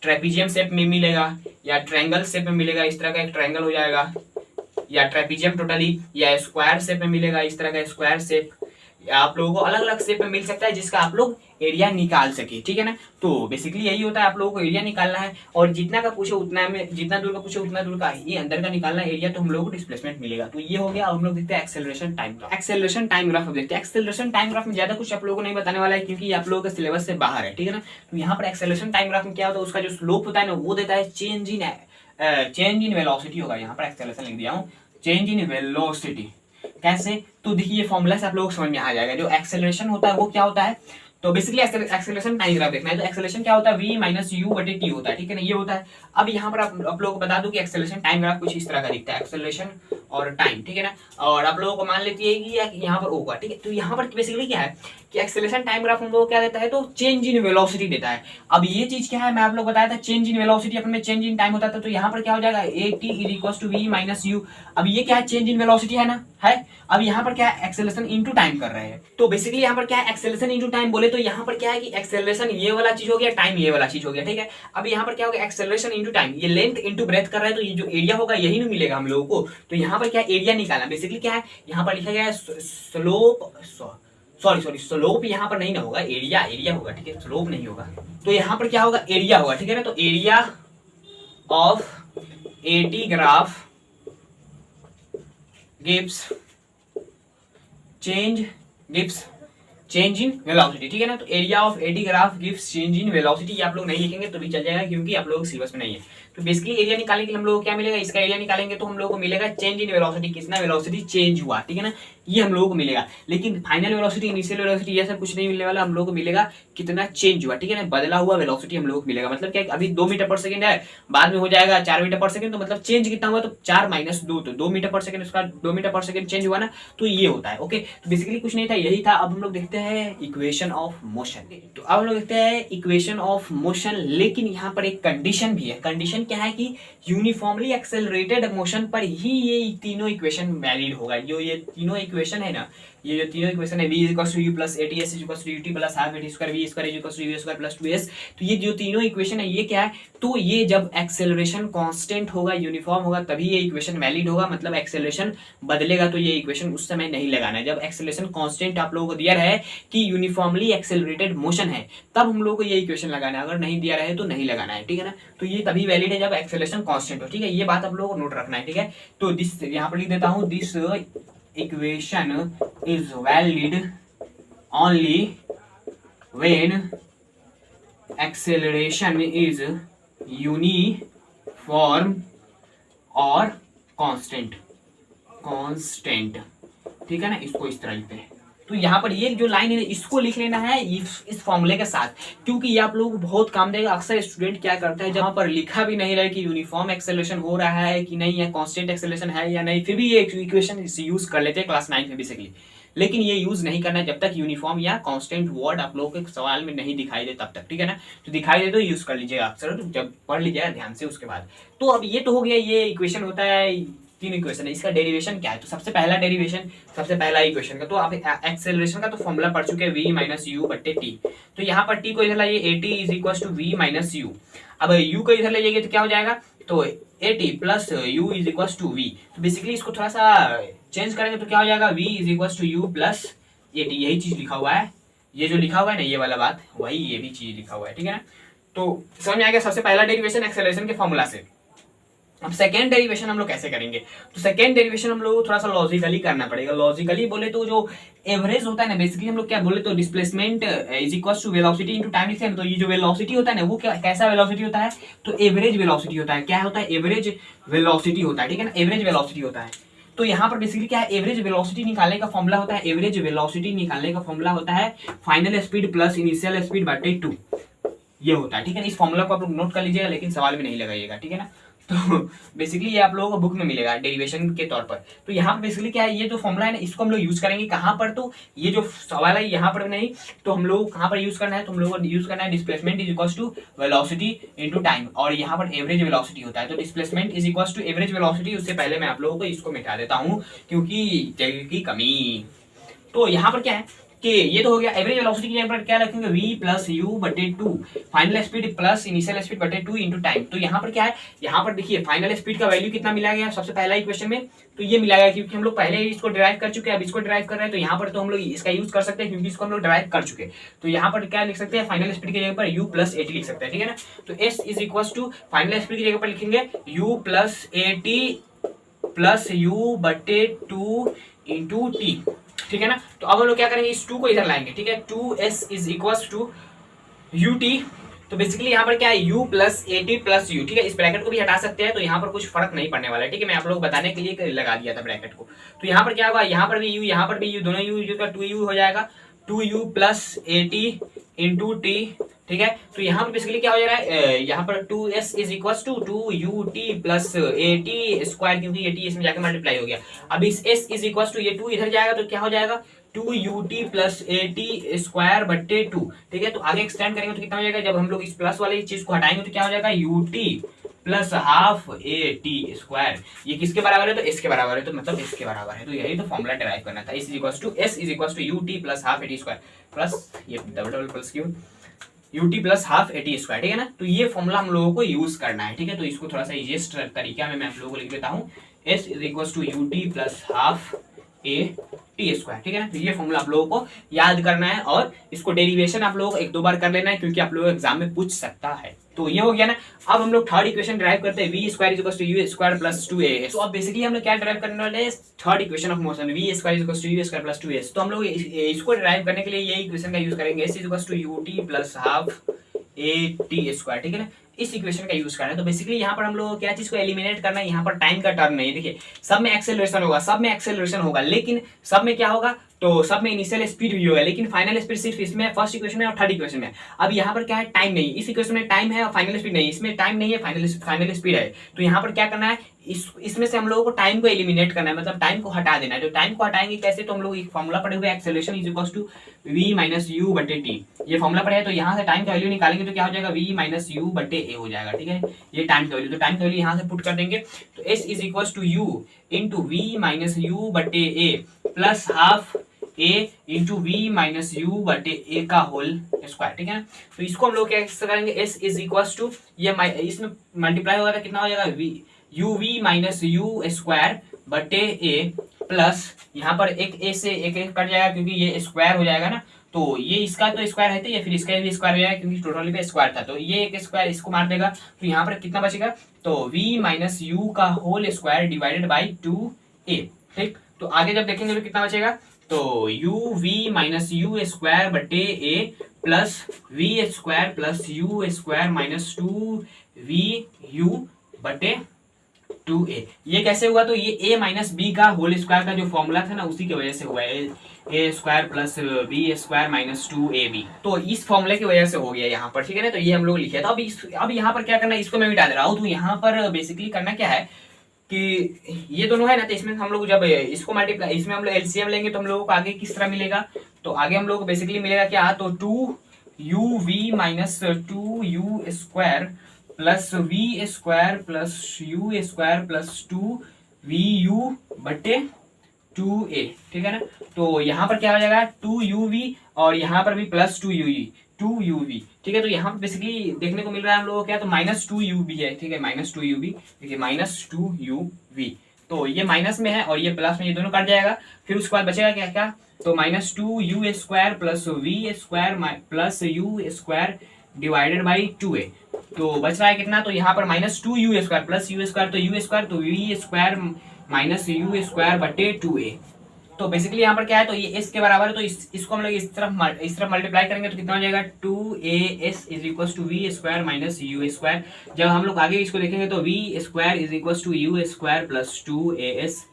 ट्रेपीजियम शेप में मिलेगा, या ट्रायंगल शेप में मिलेगा, इस तरह का एक ट्रायंगल हो जाएगा, या ट्रेपीजियम टोटली, या स्क्वायर शेप में मिलेगा, इस तरह का स्क्वायर शेप, आप लोगों को अलग अलग शेप में मिल सकता है, जिसका आप लोग एरिया निकाल सके, ठीक है ना। तो बेसिकली यही होता है, आप लोगों को एरिया निकालना है, और जितना का पूछे उतना में, जितना दूर का पूछे उतना दूर का ये अंदर का निकालना है एरिया, तो हम लोगों को डिस्प्लेसमेंट मिलेगा। तो ये हो गया। अब हम लोग देखते हैं acceleration time graph. Acceleration time graph देखते हैं। एक्सेलरेशन टाइम ग्राफ में ज्यादा कुछ आप लोगों को नहीं बताने वाला है, क्योंकि आप लोगों के सिलेबस से बाहर है, ठीक है ना। तो यहाँ पर एक्सेलरेशन टाइम ग्राफ में क्या होता है, उसका जो स्लोप होता है ना, वो देता है चेंज इन वेलोसिटी होगा। यहाँ पर एक्सेलरेशन लिख दिया हूँ, चेंज इन वेलोसिटी। कैसे, तो देखिए ये फॉर्मूला से आप लोगों को समझ में आ जाएगा। जो एक्सेलरेशन होता है वो क्या होता है, तो बेसिकली एक्सेलरेशन टाइम ग्राफ देखना है। तो एक्सेलरेशन क्या होता है, v माइनस यू बटे टी होता है, ठीक है ना, ये होता है। अब यहाँ पर आप लोगों को बता दूं कि एक्सेलरेशन टाइम ग्राफ कुछ इस तरह का दिखता है, एक्सेलरेशन और टाइम, ठीक है ना। और आप लोगों को मान लेती है कि यहाँ पर होगा, ठीक है। तो यहाँ पर बेसिकली क्या है कि एक्सेलरेशन टाइम ग्राफ हम लोगों को क्या देता है, तो चेंज इन वेलोसिटी देता है। अब ये चीज क्या है, मैं आप लोग बताया था चेंज इन वेलोसिटी अपन में चेंज इन टाइम होता था, तो यहाँ पर क्या हो जाएगा at is to v minus u. अब ये क्या है, चेंज इन वेलोसिटी है ना, है। अब यहाँ पर क्या है, एक्सेलरेशन इनटू टाइम कर रहे हैं। तो बेसिकली यहाँ पर क्या है, एक्सेलरेशन इनटू टाइम बोले तो यहाँ पर क्या है कि एक्सेलरेशन ये वाला चीज हो गया, टाइम ये वाला चीज हो गया, ठीक है। अब यहाँ पर क्या होगा, एक्सेलरेशन इनटू टाइम, ये लेंथ इनटू ब्रेथ कर रहा है, तो ये जो एरिया होगा यही नहीं मिलेगा हम लोगों को। तो यहाँ पर क्या एरिया निकालना, बेसिकली क्या है, यहाँ पर लिखा गया है स्लोप, सॉरी स्लोप यहाँ पर नहीं ना होगा, एरिया होगा, ठीक है, स्लोप नहीं होगा। तो यहाँ पर क्या होगा, एरिया होगा, ठीक है ना। तो area of eighty graph gives change in velocity, ठीक है ना। तो area of eighty graph gives change in velocity, ये आप लोग नहीं लिखेंगे तो भी चल जाएगा, क्योंकि आप लोगों के सिलेबस में नहीं है। तो बेसिकली एरिया निकालने के लिए हम लोगों को क्या मिलेगा, इसका एरिया निकालेंगे तो हम लोगों को मिलेगा चेंज इन वेलोसिटी, कितना वेलोसिटी चेंज हुआ, ठीक है ना, ये हम लोगों को मिलेगा। लेकिन फाइनल वेलोसिटी, इनिशियल वेलोसिटी, ये सब कुछ नहीं मिलने वाला, हम लोगों को मिलेगा कितना चेंज हुआ, ठीक है ना, बदला हुआ वेलोसिटी हम लोगों को मिलेगा। मतलब क्या, अभी 2 मीटर पर सेकंड है, बाद में हो जाएगा 4 मीटर पर सेकंड, तो मतलब चेंज कितना हुआ, तो 4 माइनस 2, तो 2 मीटर पर सेकंड, उसका 2 मीटर पर सेकंड चेंज हुआ ना, तो ये होता है। ओके, तो बेसिकली कुछ नहीं था, यही था। अब हम लोग देखते हैं इक्वेशन ऑफ मोशन। तो अब हम लोग देखते हैं इक्वेशन ऑफ मोशन, लेकिन यहाँ पर एक कंडीशन भी है। कंडीशन क्या है कि यूनिफॉर्मली एक्सेलरेटेड मोशन पर ही ये तीनों इक्वेशन वैलिड होगा। जो ये तीनों इक्वेशन है ना, ये जो तीनों इक्वेशन है, v equals to u plus ATS equals to UT plus half AT square, v square equals to u square plus 2s, तो ये जो तीनों इक्वेशन है ये क्या है, तो ये जब एक्सेलरेशन कांस्टेंट होगा, यूनिफॉर्म होगा, तभी ये इक्वेशन वैलिड होगा। मतलब एक्सेलरेशन बदलेगा तो ये इक्वेशन उस समय नहीं लगाना है। जब एक्सेलरेशन कांस्टेंट आप लोगों को दिया रहे कि यूनिफॉर्मली एक्सेलरेटेड मोशन है, तब हम लोगों को ये इक्वेशन लगाना है। अगर नहीं दिया रहे तो नहीं लगाना है, ठीक है ना। तो ये तभी वैलिड है जब एक्सेलरेशन कांस्टेंट हो, ठीक है। ये बात आप लोगों को नोट रखना है, ठीक है। तो दिस यहाँ पर लिख देता हूँ, this equation is valid only when acceleration is uniform or constant, ठीक है ना। इसको इस तरह लिखते हैं। तो यहाँ पर ये जो लाइन है इसको लिख लेना है इस फॉर्मूले के साथ, क्योंकि ये आप लोगों को बहुत काम देगा। अक्सर स्टूडेंट क्या करता है, जहाँ पर लिखा भी नहीं रहे कि यूनिफॉर्म एक्सेलरेशन हो रहा है कि नहीं है, कांस्टेंट एक्सेलरेशन है या नहीं, फिर भी ये इक्वेशन यूज कर लेते हैं क्लास 9 में बेसिकली। लेकिन ये यूज नहीं करना है जब तक यूनिफॉर्म या कांस्टेंट वर्ड आप लोगों के सवाल में नहीं दिखाई दे तब तक, ठीक है ना। तो दिखाई दे तो यूज कर लीजिएगा अक्सर, तो जब पढ़ लीजिएगा ध्यान से उसके बाद। तो अब ये तो हो गया, ये इक्वेशन होता है, 3 इक्वेशन है। इसका डेरिवेशन क्या है, तो सबसे पहला डेरिवेशन, सबसे पहला इक्वेशन का, तो आप एक्सेलरेशन का तो फॉर्मूला पढ़ चुके हैं, v माइनस यू बट्टे टी। तो यहाँ पर t को इधर लाइए, at is equal to v minus u. अब u को इधर लाइएगा तो क्या हो जाएगा, तो at plus u is equal to v। तो बेसिकली इसको थोड़ा सा चेंज करेंगे तो क्या हो जाएगा, v is equal to u plus at। यही चीज लिखा हुआ है, ये जो लिखा हुआ है ना ये वाला बात, वही ये भी चीज लिखा हुआ है, ठीक है ना। तो समझ में आ गया, सबसे पहला डेरिवेशन एक्सेलरेशन के फॉर्मूला से। अब सेकेंड डेरिवेशन हम लोग कैसे करेंगे, तो सेकेंड डेरिवेशन हम लोग को थोड़ा सा लॉजिकली करना पड़ेगा। लॉजिकली बोले तो जो एवरेज होता है ना, बेसिकली हम लोग क्या बोले तो displacement is equal to velocity into time लिखते हैं। तो ये जो वेलोसिटी होता है ना, वो कैसा वेलोसिटी होता है, तो एवरेज वेलोसिटी होता है। क्या होता है, एवरेज वेलोसिटी होता है, ठीक है ना, एवरेज वेलोसिटी होता है। तो यहाँ पर बेसिकली क्या है, एवरेज वेलोसिटी निकालने का फॉर्मूला होता है, एवरेज वेलोसिटी निकालने का फॉर्मूला होता है final speed plus initial speed बटे 2, ये होता है, ठीक है ना। इस फॉर्मूला को आप लोग नोट कर लीजिएगा, लेकिन सवाल में नहीं लगाइएगा, ठीक है ना। तो बेसिकली ये आप लोगों को बुक में मिलेगा डेरिवेशन के तौर पर। तो यहाँ पर बेसिकली क्या है, ये जो फॉर्मूला है ना, इसको हम लोग यूज करेंगे कहाँ पर, तो ये जो सवाल है यहाँ पर नहीं, तो हम लोग कहाँ पर यूज करना है, तो हम लोग को यूज करना है displacement is equal to velocity into time, और यहाँ पर एवरेज वेलोसिटी होता है। तो displacement is equal to average velocity, उससे पहले मैं आप लोगों को इसको मिटा देता हूँ क्योंकि जगह की कमी। तो यहाँ पर क्या है कि ये तो हो गया, एवरेज वेलोसिटी की जगह पर क्या रखेंगे, v प्लस यू बटे 2, final speed plus initial speed बटे 2 इंटू टाइम। तो यहाँ पर क्या है, यहाँ पर देखिए फाइनल स्पीड का वैल्यू कितना मिला गया सबसे पहला ही क्वेश्चन में, तो ये मिला गया क्योंकि हम लोग पहले ही इसको डिराइव कर चुके हैं, अब इसको डिराइव कर रहे हैं। तो यहाँ पर तो हम लोग इसका यूज कर सकते हैं क्योंकि इसको हम लोग डिराइव कर चुके हैं। तो यहाँ पर क्या लिख सकते हैं, फाइनल स्पीड की जगह पर u प्लस 80 लिख सकते हैं, ठीक है ना। तो s is equal to final speed की जगह पर लिखेंगे u प्लस 80 प्लस u बटे 2 इंटू टी, ठीक है ना। तो अब हम लोग क्या करेंगे, इस 2 को इधर लाएंगे, ठीक है। 2s is equal to ut, तो बेसिकली यहाँ पर क्या है, u प्लस 80 प्लस u, ठीक है। इस ब्रैकेट को भी हटा सकते हैं, तो यहाँ पर कुछ फर्क नहीं पड़ने वाला है, ठीक है। मैं आप लोग बताने के लिए लगा दिया था ब्रैकेट को। तो यहाँ पर क्या होगा, यहाँ पर भी u, यहाँ पर भी u, दोनों u का 2u हो जाएगा, 2u प्लस 80 इंटू टी, ठीक है। तो यहाँ पर बेसिकली क्या हो जा रहा है, यहाँ पर 2s is equal to 2ut plus 80 square, क्योंकि ये t इसमें जाकर मल्टीप्लाई हो गया। अब इस s इज इक्वल टू ये 2 इधर जाएगा तो क्या हो जाएगा, 2ut प्लस 80 स्क्वायर बट्टे 2, ठीक है। तो आगे एक्सटेंड करेंगे तो कितना हो जाएगा, जब हम लोग इस प्लस वाली चीज को हटाएंगे तो क्या हो जाएगा, ut plus half at square, ये किसके बराबर है, तो s के बराबर है, तो मतलब s के बराबर है। तो यही तो फॉर्मूला डिराइव करना था, s is equal to ut plus half at square plus ये डबल प्लस क्यों ut plus half at square, ठीक है ना। तो ये फॉर्मूला हम लोगों को यूज करना है, ठीक है। तो इसको थोड़ा सा इजीएस्ट तरीका में मैं आप लोगों को लिख देता हूँ, s is equal to ut plus half at square, ठीक है ना। तो ये फॉर्मूला आप लोगों को याद करना है और इसको डेरिवेशन आप लोगों को 1-2 बार कर लेना है क्योंकि आप लोगों को एग्जाम में पूछ सकता है। तो ये हो गया ना। अब हम लोग थर्ड इक्वेशन ड्राइव करते हैं, v square is equal to u square plus 2as। तो अब बेसिकली हम लोग क्या ड्राइव करने वाले हैं, third equation of motion, v square is equal to u square plus 2as। तो हम लोग इसको ड्राइव करने के लिए ये इक्वेशन का यूज करेंगे, s is equal to ut plus half at square, ठीक है ना। इस इक्वेशन का यूज करना है। तो बेसिकली यहाँ पर हम लोग को क्या चीज को एलिमिनेट करना है, यहाँ पर टाइम का टर्म नहीं, देखिए सब में एक्सेलरेशन होगा, लेकिन सब में क्या होगा, तो सब में इनिशियल स्पीड भी होगा, लेकिन फाइनल स्पीड सिर्फ इसमें फर्स्ट इक्वेशन में और थर्ड इक्वेशन में। अब यहाँ पर क्या है, टाइम नहीं, इस इक्वेशन में टाइम है और फाइनल स्पीड नहीं, इसमें टाइम नहीं है, फाइनल स्पीड है। तो यहाँ पर क्या करना है, इसमें से हम लोगों को टाइम को एलिमिनेट करना है, मतलब टाइम को हटा देना है। तो टाइम को हटाएंगे कैसे, तो हम लोग एक फॉर्मूला पढ़े हुए, acceleration is equal to v minus you बटे टी, ये फॉर्मूला पढ़े है। तो यहाँ से टाइम का वैल्यू निकालेंगे तो क्या हो जाएगा, v माइनस यू बटे ए हो जाएगा, ठीक है। ये टाइम का वैल्यू, तो टाइम का वैल्यू यहाँ से पुट कर देंगे, तो s is equal to u into v minus you बटे a plus half a into v minus you बटे ए का होल स्क्वायर, ठीक है ना। तो इसको हम लोग क्या करेंगे, s इज इक्वल टू ये इसमें मल्टीप्लाई होगा तो कितना हो जाएगा, u v minus u square बटे ए प्लस यहाँ पर एक a से एक कट जाएगा क्योंकि ये स्क्वायर हो जाएगा ना, तो ये इसका तो स्क्वायर है, तो ये फिर इसका भी स्क्वायर हो जाएगा क्योंकि टोटली पे स्क्वायर था, तो ये एक स्क्वायर इसको मार देगा। तो यहाँ पर कितना बचेगा, तो v माइनस यू का whole square divided by 2a, ठीक। तो आगे जब देखेंगे तो कितना बचेगा, तो u v minus u square बटे a plus v square plus u square minus 2vu बटे 2a। ये कैसे हुआ, तो ये a माइनस बी का होल स्क्वायर का जो फॉर्मूला था ना, उसी की वजह से हुआ है, a square plus b square minus 2ab। तो इस फॉर्मूले की वजह से हो गया यहाँ पर, ठीक है ना। तो ये हम लोग लिखे था। अब यहाँ पर क्या करना है, इसको मैं मिटा दे रहा हूँ। तो यहाँ पर बेसिकली करना क्या है कि ये दोनों है ना, तो इसमें हम लोग जब इसको मल्टीप्लाई, इसमें हम लोग एलसीएम लेंगे तो हम लोगों को आगे किस तरह मिलेगा, तो आगे हम लोग को बेसिकली मिलेगा क्या, तो 2uv minus 2u square plus v square plus u square plus 2vu बटे 2a, ठीक है ना। तो यहाँ पर क्या हो जाएगा, 2uv और यहाँ पर भी प्लस 2uv, ठीक है। तो यहाँ पर बेसिकली देखने को मिल रहा है हम लोगों को क्या, तो माइनस 2uv है, ठीक है, माइनस 2uv, देखिए माइनस 2uv। तो ये माइनस में है और ये प्लस में, ये दोनों कट जाएगा। फिर उसके बाद बचेगा क्या क्या, तो minus 2u square plus v square plus u square divided by 2a। तो बच रहा है कितना, तो यहाँ पर minus 2u square plus u square, तो यू स्क्वायर, तो v square minus u square बटे 2a। तो बेसिकली यहाँ पर क्या है, तो ये s के बराबर है, तो इसको हम लोग इस तरफ मल्टीप्लाई करेंगे तो कितना हो जाएगा, 2as is equal to v square minus u square. जब हम लोग आगे इसको देखेंगे तो v square is equal to u square plus 2as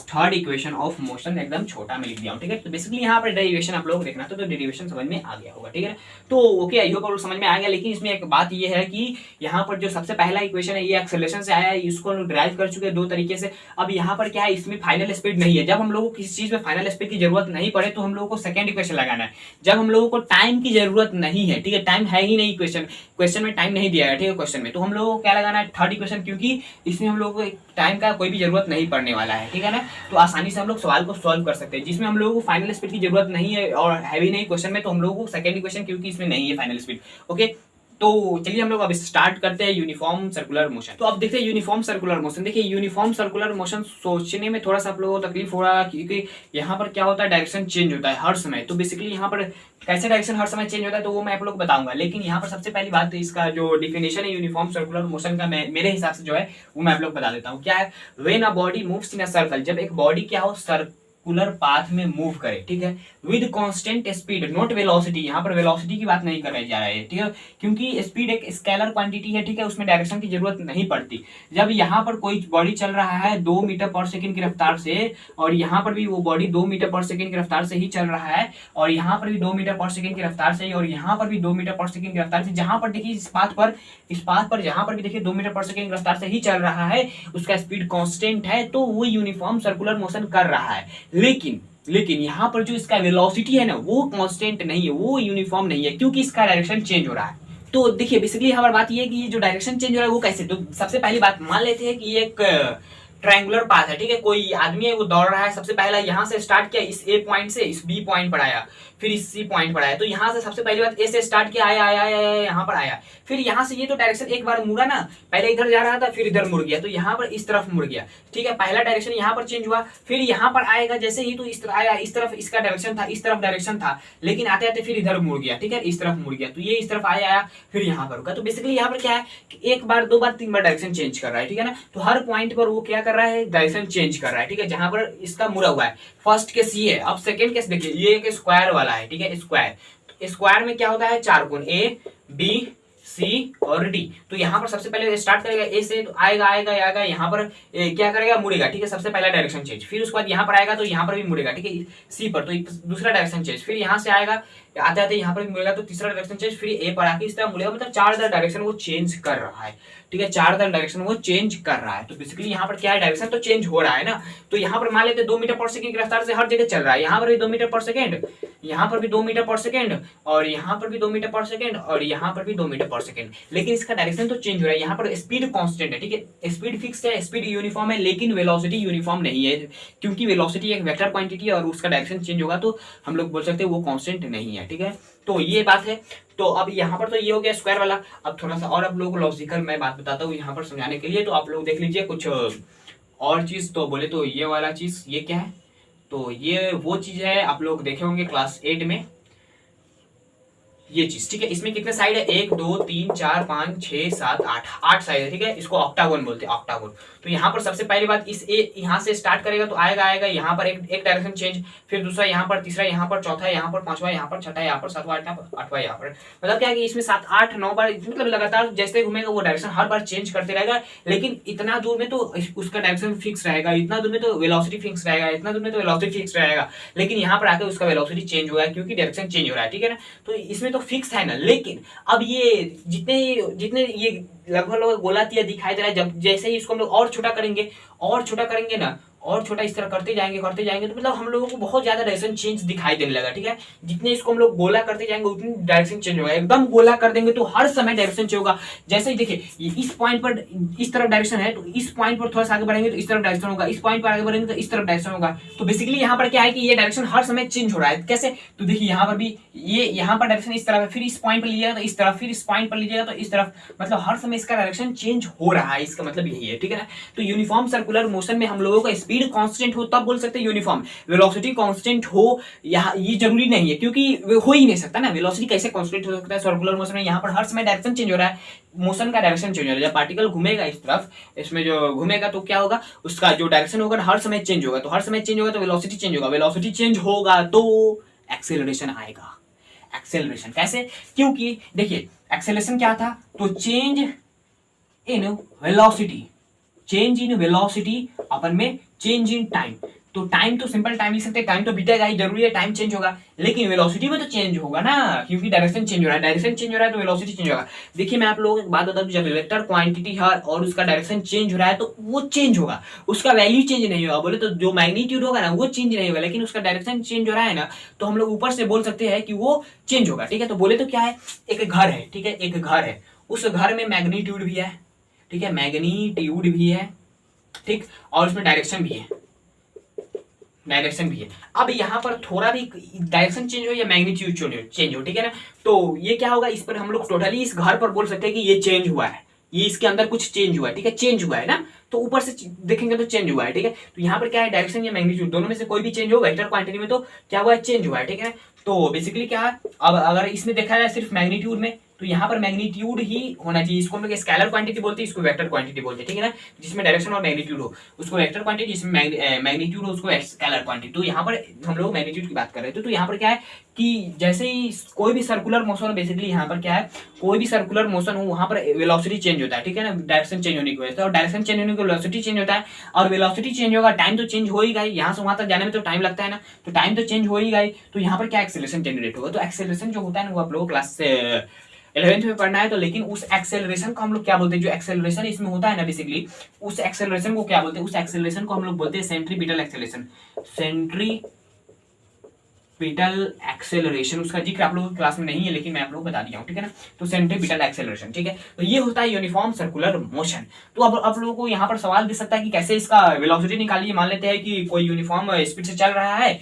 third equation of motion एकदम छोटा में लिख दिया हूं, ठीक है। तो बेसिकली यहाँ पर डेरिवेशन आप लोग देखना तो डेरिवेशन समझ में आ गया होगा, ठीक है। तो ओके, आई होप आप लोग समझ में आ गया। लेकिन इसमें एक बात ये है कि यहाँ पर जो सबसे पहला इक्वेशन है ये एक्सेलरेशन से आया है, इसको हम ड्राइव कर चुके हैं दो तरीके से। अब यहाँ पर क्या है, इसमें फाइनल स्पीड नहीं है। जब हम लोगों को किसी चीज में फाइनल स्पीड की जरूरत नहीं पड़े तो हम लोगों को सेकंड इक्वेशन लगाना है। जब हम लोगों को टाइम की जरूरत नहीं है, ठीक है, टाइम है ही नहीं, क्वेश्चन में टाइम नहीं दिया है, ठीक है, क्वेश्चन में, तो हम लोगों को क्या लगाना है, थर्ड इक्वेशन, क्योंकि इसमें हम लोगों को टाइम का कोई भी जरूरत नहीं पड़ने वाला है, ठीक है ना। तो आसानी से हम लोग सवाल को सॉल्व कर सकते हैं। जिसमें हम लोगों को फाइनल स्पीड की जरूरत नहीं है और है भी नहीं क्वेश्चन में, तो हम लोगों को सेकंड इक्वेशन, क्योंकि इसमें नहीं है फाइनल स्पीड। ओके, तो चलिए हम लोग अब स्टार्ट करते हैं यूनिफॉर्म सर्कुलर मोशन। तो अब देखते हैं यूनिफॉर्म सर्कुलर मोशन। देखिए यूनिफॉर्म सर्कुलर मोशन सोचने में थोड़ा सा आप लोगों को तकलीफ हो रहा है, क्योंकि यहाँ पर क्या होता है, डायरेक्शन चेंज होता है हर समय। तो बेसिकली यहाँ पर कैसे डायरेक्शन हर समय चेंज होता है तो वो मैं आप लोग को बताऊंगा। लेकिन यहाँ पर सबसे पहली बात, इसका जो डिफिनेशन है यूनिफॉर्म सर्कुलर मोशन का, मेरे हिसाब से जो है वो मैं आप लोग बता देता हूँ। क्या है, when a body moves in a circle, जब एक बॉडी क्या हो, सर्कुलर पाथ में मूव करे, ठीक है, with constant speed, not velocity. यहाँ पर वेलोसिटी की बात नहीं कराई जा रहा है, ठीक है, क्योंकि स्पीड एक स्केलर क्वांटिटी है, ठीक है, उसमें डायरेक्शन की जरूरत नहीं पड़ती। जब यहाँ पर कोई बॉडी चल रहा है 2 मीटर पर सेकंड की रफ्तार से, और यहाँ पर भी वो बॉडी 2 मीटर पर सेकंड की रफ्तार से ही चल रहा है, और यहाँ पर भी 2 मीटर पर सेकंड की रफ्तार से, और यहाँ पर भी 2 मीटर पर सेकंड की रफ्तार से, जहां पर देखिए इस पाथ पर जहां पर भी देखिए 2 मीटर पर सेकंड की रफ्तार से ही चल रहा है, उसका स्पीड कांस्टेंट है, तो वो यूनिफॉर्म सर्कुलर मोशन कर रहा है। लेकिन यहाँ पर जो इसका वेलोसिटी है ना, वो कांस्टेंट नहीं है, वो यूनिफॉर्म नहीं है, क्योंकि इसका डायरेक्शन चेंज हो रहा है। तो देखिए बेसिकली हमारी बात ये है कि ये जो डायरेक्शन चेंज हो रहा है वो कैसे, तो सबसे पहली बात मान लेते हैं कि ये एक ट्रायंगुलर पाथ है, ठीक है, कोई आदमी है वो दौड़ रहा है, सबसे पहला यहाँ से स्टार्ट किया, इस ए पॉइंट से इस बी पॉइंट पर आया, फिर इस सी पॉइंट पर आया। तो यहाँ से सबसे पहली बात ए से स्टार्ट किया, आया आया आया यहाँ पर आया, फिर यहाँ से ये तो डायरेक्शन एक बार मुड़ा ना, पहले इधर जा रहा था फिर इधर मुड़ गया, तो यहाँ पर इस तरफ मुड़ गया, ठीक है, पहला डायरेक्शन यहाँ पर चेंज हुआ। फिर यहाँ पर आएगा जैसे ही, तो इस तरफ आया, इस तरफ इसका डायरेक्शन था, इस तरफ डायरेक्शन था, लेकिन आते आते फिर इधर मुड़ गया, ठीक है, इस तरफ मुड़ गया, तो ये इस तरफ आया, फिर यहाँ पर रुका। तो बेसिकली यहाँ पर क्या है कि एक बार, दो बार, तीन बार डायरेक्शन चेंज कर रहा है, ठीक है ना। तो हर पॉइंट पर वो क्या कर रहा है, डायरेक्शन चेंज कर रहा है, ठीक है, जहां पर इसका मुड़ा हुआ है। फर्स्ट केस ये है। अब सेकंड केस देखिए, ये एक स्क्वायर वाला है, ठीक है, स्क्वायर। स्क्वायर में क्या होता है, चार कोण, ए बी सी और डी। तो यहाँ पर सबसे पहले स्टार्ट करेगा ए से, तो आएगा यहाँ पर क्या करेगा, मुड़ेगा, ठीक है, सबसे पहला डायरेक्शन चेंज। फिर उसके बाद यहाँ पर आएगा तो यहाँ पर भी मुड़ेगा, ठीक है, सी पर, तो दूसरा डायरेक्शन चेंज। फिर यहाँ से आएगा, आते आते यहाँ पर भी मुड़ेगा, तो तीसरा डायरेक्शन चेंज, फिर ए पर आके इस तरह मुड़ेगा। मतलब चार डायरेक्शन वो चेंज कर रहा है, ठीक है, चार डायरेक्शन वो चेंज कर रहा है। तो बेसिकली यहाँ पर क्या है, डायरेक्शन तो चेंज हो रहा है ना। तो यहाँ पर मान लेते 2 मीटर पर सेकंड की रफ्तार से हर जगह चल रहा है, यहाँ पर भी 2 मीटर पर सेकंड, यहाँ पर भी 2 मीटर पर सेकंड, और यहाँ पर भी 2 मीटर पर सेकंड, और यहाँ पर भी 2 मीटर पर सेकंड। लेकिन इसका डायरेक्शन तो चेंज हो रहा है। यहाँ पर स्पीड कांस्टेंट है, ठीक है, स्पीड फिक्स है, स्पीड यूनिफॉर्म है, लेकिन वेलोसिटी यूनिफॉर्म नहीं है, क्योंकि वेलोसिटी एक वेक्टर क्वांटिटी है और उसका डायरेक्शन चेंज होगा, तो हम लोग बोल सकते हैं वो कांस्टेंट नहीं है, ठीक है। तो ये बात है। तो अब यहाँ पर तो ये हो गया स्क्वायर वाला। अब थोड़ा सा और आप लोगों को लॉजिकल मैं बात बताता हूँ यहाँ पर समझाने के लिए। तो आप लोग देख लीजिए कुछ और चीज। तो बोले तो ये वाला चीज, ये क्या है, तो ये वो चीज है आप लोग देखे होंगे क्लास 8 में, ये चीज, ठीक है। इसमें कितने साइड है, 1 2 3 4 5 6 7 8 साइड है, ठीक है, इसको ऑक्टागोन बोलते हैं, ऑक्टागोन। तो यहाँ पर सबसे पहली बात, इस ए यहाँ से स्टार्ट करेगा तो आएगा यहाँ पर एक डायरेक्शन चेंज, फिर दूसरा यहाँ पर, तीसरा यहाँ पर, चौथा यहाँ पर, पांचवा यहाँ पर, छठा यहाँ पर, सातवां आठवां यहाँ पर। मतलब क्या है कि इसमें 7 8 9 बार, मतलब लगातार जैसे घूमेगा वो डायरेक्शन हर बार चेंज करते रहेगा। लेकिन इतना दूर में तो उसका डायरेक्शन फिक्स रहेगा, इतना दूर में तो वेलोसिटी फिक्स रहेगा, इतना दूर में तो वेलोसिटी फिक्स रहेगा। लेकिन यहाँ पर आकर उसका वेलोसिटी चेंज हुआ है, क्योंकि डायरेक्शन चेंज हो रहा है, ठीक है ना। तो इसमें तो फिक्स है ना। लेकिन अब ये जितने ये लगभग गोलातिया दिखाई दे रहा है, जब जैसे ही इसको हम लोग और छोटा करेंगे ना, और छोटा इस तरह करते जाएंगे, तो मतलब हम लोगों को बहुत ज्यादा डायरेक्शन चेंज दिखाई देने लगा, ठीक है। जितने इसको हम लोग गोला करते जाएंगे उतनी डायरेक्शन चेंज होगा। एकदम गोला कर देंगे तो हर समय डायरेक्शन चेंज होगा। जैसे ही देखिए इस पॉइंट पर इस तरफ डायरेक्शन है, तो इस पॉइंट पर थोड़ा सा आगे बढ़ेंगे तो इस तरफ डायरेक्शन होगा, इस पॉइंट पर आगे बढ़ेंगे तो इस तरफ डायरेक्शन होगा। तो बेसिकली यहाँ पर क्या है कि ये डायरेक्शन हर समय चेंज हो रहा है। कैसे, तो देखिए यहाँ पर भी ये यहाँ पर डायरेक्शन इस तरफ है, फिर इस पॉइंट पर लीजिएगा तो इस तरफ, फिर इस पॉइंट पर लीजिएगा तो इस तरफ, मतलब हर समय इसका डायरेक्शन चेंज हो रहा है। इसका मतलब यही है, ठीक है ना। तो यूनिफॉर्म सर्कुलर मोशन में हम लोगों का स्पीड कांस्टेंट हो तब बोल सकते हैं यूनिफॉर्म, वेलोसिटी कांस्टेंट हो यहाँ ये जरूरी नहीं है, क्योंकि हो ही नहीं सकता ना। वेलोसिटी कैसे कांस्टेंट हो सकता है सर्कुलर मोशन में, यहाँ पर हर समय डायरेक्शन चेंज हो रहा है, मोशन का डायरेक्शन चेंज हो रहा है। जब पार्टिकल घूमेगा इस तरफ, इसमें जो घूमेगा तो क्या होगा, उसका जो डायरेक्शन होगा हर समय चेंज होगा। तो हर समय चेंज होगा तो वेलोसिटी चेंज होगा, वेलोसिटी चेंज होगा तो एक्सेलरेशन आएगा। एक्सेलरेशन कैसे, क्योंकि देखिए एक्सेलरेशन क्या था, तो change in velocity, change in velocity upon में चेंज इन टाइम। तो टाइम तो सिंपल टाइम लिख सकते हैं, टाइम तो बीतेगा ही, जरूरी है टाइम चेंज होगा, लेकिन वेलोसिटी में तो चेंज होगा ना, क्योंकि डायरेक्शन चेंज हो रहा है, डायरेक्शन चेंज हो रहा है तो वेलोसिटी चेंज होगा। देखिए मैं आप लोगों को एक बात बता दूं, जब वेक्टर क्वांटिटी है और उसका डायरेक्शन चेंज हो रहा है तो वो चेंज होगा, उसका वैल्यू चेंज नहीं होगा। बोले तो जो मैग्नीट्यूड होगा ना वो चेंज नहीं होगा, लेकिन उसका डायरेक्शन चेंज हो रहा है ना, तो हम लोग ऊपर से बोल सकते हैं कि वो चेंज होगा। ठीक है, तो बोले तो क्या है, एक घर है, ठीक है, एक घर है, उस घर में मैग्नीट्यूड भी है, ठीक है, मैग्नीट्यूड भी है, ठीक, और उसमें डायरेक्शन भी है, डायरेक्शन भी है। अब यहाँ पर थोड़ा भी डायरेक्शन चेंज हो या मैग्नीट्यूड चेंज हो, ठीक है ना, तो ये क्या होगा, इस पर हम लोग टोटली इस घर पर बोल सकते हैं कि ये चेंज हुआ है, ये इसके अंदर कुछ चेंज हुआ है, ठीक है, चेंज हुआ है ना, तो ऊपर से देखेंगे तो चेंज हुआ है, ठीक है। तो यहाँ पर क्या है, डायरेक्शन या मैग्नीट्यूड दोनों में से कोई भी चेंज हो वेक्टर क्वांटिटी में तो क्या हुआ है, चेंज हुआ है, ठीक है। तो बेसिकली क्या है, अब अगर इसमें देखा जाए सिर्फ मैग्नीट्यूड में, तो यहाँ पर मैग्नीट्यूड ही होना चाहिए, इसको हम लोग स्केलर क्वांटिटी बोलते हैं, इसको वेक्टर क्वांटिटी बोलते हैं, ठीक है ना, जिसमें डायरेक्शन और मैग्नीट्यूड हो उसको वेक्टर क्वांटिटी, जिसमें मैग्नीट्यूड हो उसको स्केलर क्वांटिटी। तो यहाँ पर हम लोग मैग्नीट्यूड की बात कर रहे थे। तो यहाँ पर क्या है कि जैसे ही कोई भी सर्कुलर मोशन, बेसिकली यहाँ पर क्या है, कोई भी सर्कुलर मोशन हो वहां पर वेलोसिटी चेंज होता है, ठीक है ना, डायरेक्शन चेंज होने की वजह से, और डायरेक्शन चेंज होने की वेलोसिटी चेंज होता है, और वेलोसिटी चेंज होगा, टाइम तो चेंज हो ही गई, यहाँ से वहां तक जाने में तो टाइम लगता है ना, तो टाइम तो चेंज हो ही गई, तो यहाँ पर क्या एक्सेलरेशन जनरेट होगा। तो एक्सेलरेशन जो होता है ना वो आप लोगों को क्लास से 11th में पढ़ना है, तो लेकिन उस एक्सेलरेशन को हम लोग क्या बोलते हैं, जो एक्सेलरेशन इसमें होता है ना बेसिकली, उस एक्सेलरेशन को क्या बोलते हैं, उस एक्सेलरेशन को हम लोग बोलते हैं सेंट्रीपिटल एक्सेलरेशन। सेंट्रीपिटल एक्सेलरेशन, उसका जिक्र आप लोगों की क्लास में नहीं है, लेकिन मैं आप लोगों को बता दिया हूँ, ठीक है ना। तो सेंट्रीपिटल एक्सेलरेशन, ठीक है, तो ये होता है यूनिफॉर्म सर्कुलर मोशन। तो अब आप लोगों को यहाँ पर सवाल दे सकता है कि कैसे इसका वेलोसिटी निकालिए। मान लेते हैं कि कोई यूनिफॉर्म स्पीड से चल रहा है,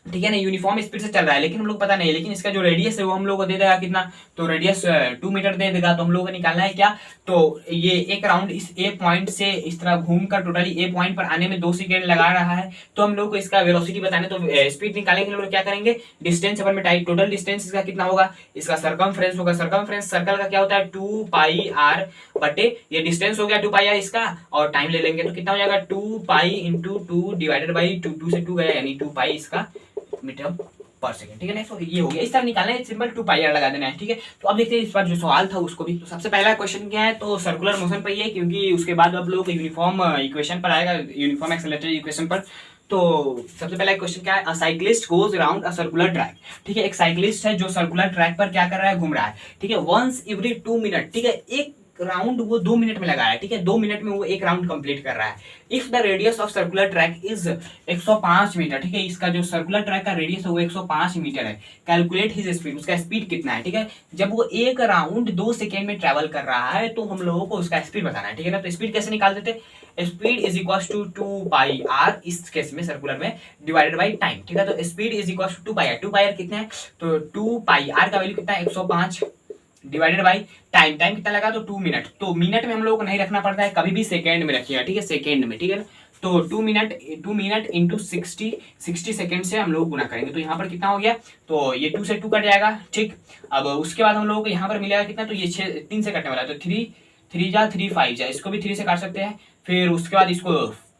ठीक है ना, यूनिफॉर्म स्पीड से चल रहा है, लेकिन हम लोग पता नहीं है, लेकिन इसका जो रेडियस है वो हम लोग को दे देगा कितना, तो रेडियस 2 मीटर दे देगा। तो हम लोग को निकालना है क्या, तो ये एक राउंड इस ए पॉइंट से इस तरह घूमकर टोटली ए पॉइंट पर आने में 2 सेकेंड लगा रहा है। तो हम लोग को इसका वेलोसिटी बताने, तो स्पीड निकालने के लिए हम लोग क्या करेंगे, डिस्टेंस अपन में टाइप, टोटल डिस्टेंस इसका कितना होगा, इसका सरकमफ्रेंस होगा, सरकमफ्रेंस सर्कल का क्या होता है 2 पाई आर बटे, ये डिस्टेंस हो गया 2 पाई आर इसका, और टाइम ले लेंगे तो कितना हो जाएगा 2 पाई इंटू 2 डिवाइडेड बाई 2 से 2 गया, यानी 2 पाई इसका मीटर पर सेकंड, ठीक है ना। तो ये हो गया, इस तरह निकालना है, सिंपल 2 पाई आर लगा देना है, ठीक है। तो अब देखते हैं इस बार जो सवाल था उसको भी। तो सबसे पहला क्वेश्चन क्या है, तो सर्कुलर मोशन पर ही है, क्योंकि उसके बाद आप लोगों को यूनिफॉर्म इक्वेशन पर आएगा, यूनिफॉर्म एक्सेलरेटरी इक्वेशन पर। तो सबसे पहला क्वेश्चन क्या है, अ cyclist goes around a circular track, ठीक है, एक साइक्लिस्ट है जो सर्कुलर ट्रैक पर क्या कर रहा है, घूम रहा है, ठीक है, वंस एवरी 2 मिनट, ठीक है, एक राउंड वो 2 मिनट में लगा है, ठीक है, 2 मिनट में वो एक राउंड कंप्लीट कर रहा है। If the radius of circular track is 105 metre, ठीक है, इसका जो सर्कुलर ट्रैक का रेडियस है वो 105 मीटर है। कैलकुलेट हिज स्पीड, उसका स्पीड कितना है, ठीक है, जब वो एक राउंड 2 सेकेंड में ट्रेवल कर रहा है तो हम लोगों को उसका स्पीड बताना है, ठीक है ना। तो स्पीड कैसे निकाल देते, speed is equal to 2 pi r, इस केस में सर्कुलर में, डिवाइडेड बाई टाइम, ठीक है। तो speed is equal to 2 pi r, 2 pi r कितना है, तो 2 पाई आर का वैल्यू कितना है 105 डिवाइडेड बाई टाइम, टाइम कितना लगा, तो 2 मिनट, तो मिनट में हम लोग को नहीं रखना पड़ता है, कभी भी सेकेंड में रखिएगा, ठीक है, सेकेंड में, ठीक है ना। तो 2 मिनट इंटू 60 सेकेंड से हम लोग गुना करेंगे, तो यहाँ पर कितना हो गया, तो ये 2 से 2 कट जाएगा, ठीक। अब उसके बाद हम लोगों को यहाँ पर मिलेगा कितना, तो ये 3 से कटने वाला है, तो 3 जा 3 5 जा, इसको भी 3 से काट सकते हैं, फिर उसके बाद इसको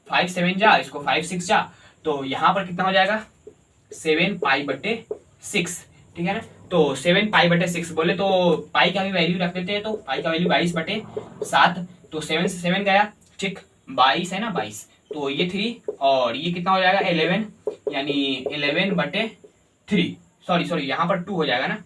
5 7 जा, इसको 5 6 जा, तो यहाँ पर कितना हो जाएगा 7 पाई बटे 6, ठीक है ना। तो 7 पाई बटे 6 बोले तो पाई का भी वैल्यू रख देते हैं, तो पाई का वैल्यू 22 बटे 7, तो 7 से 7 गया, ठीक, 22 है ना 22, तो ये 3 और ये कितना हो जाएगा 11, यानी 11 बटे 3, सॉरी यहाँ पर 2 हो जाएगा ना,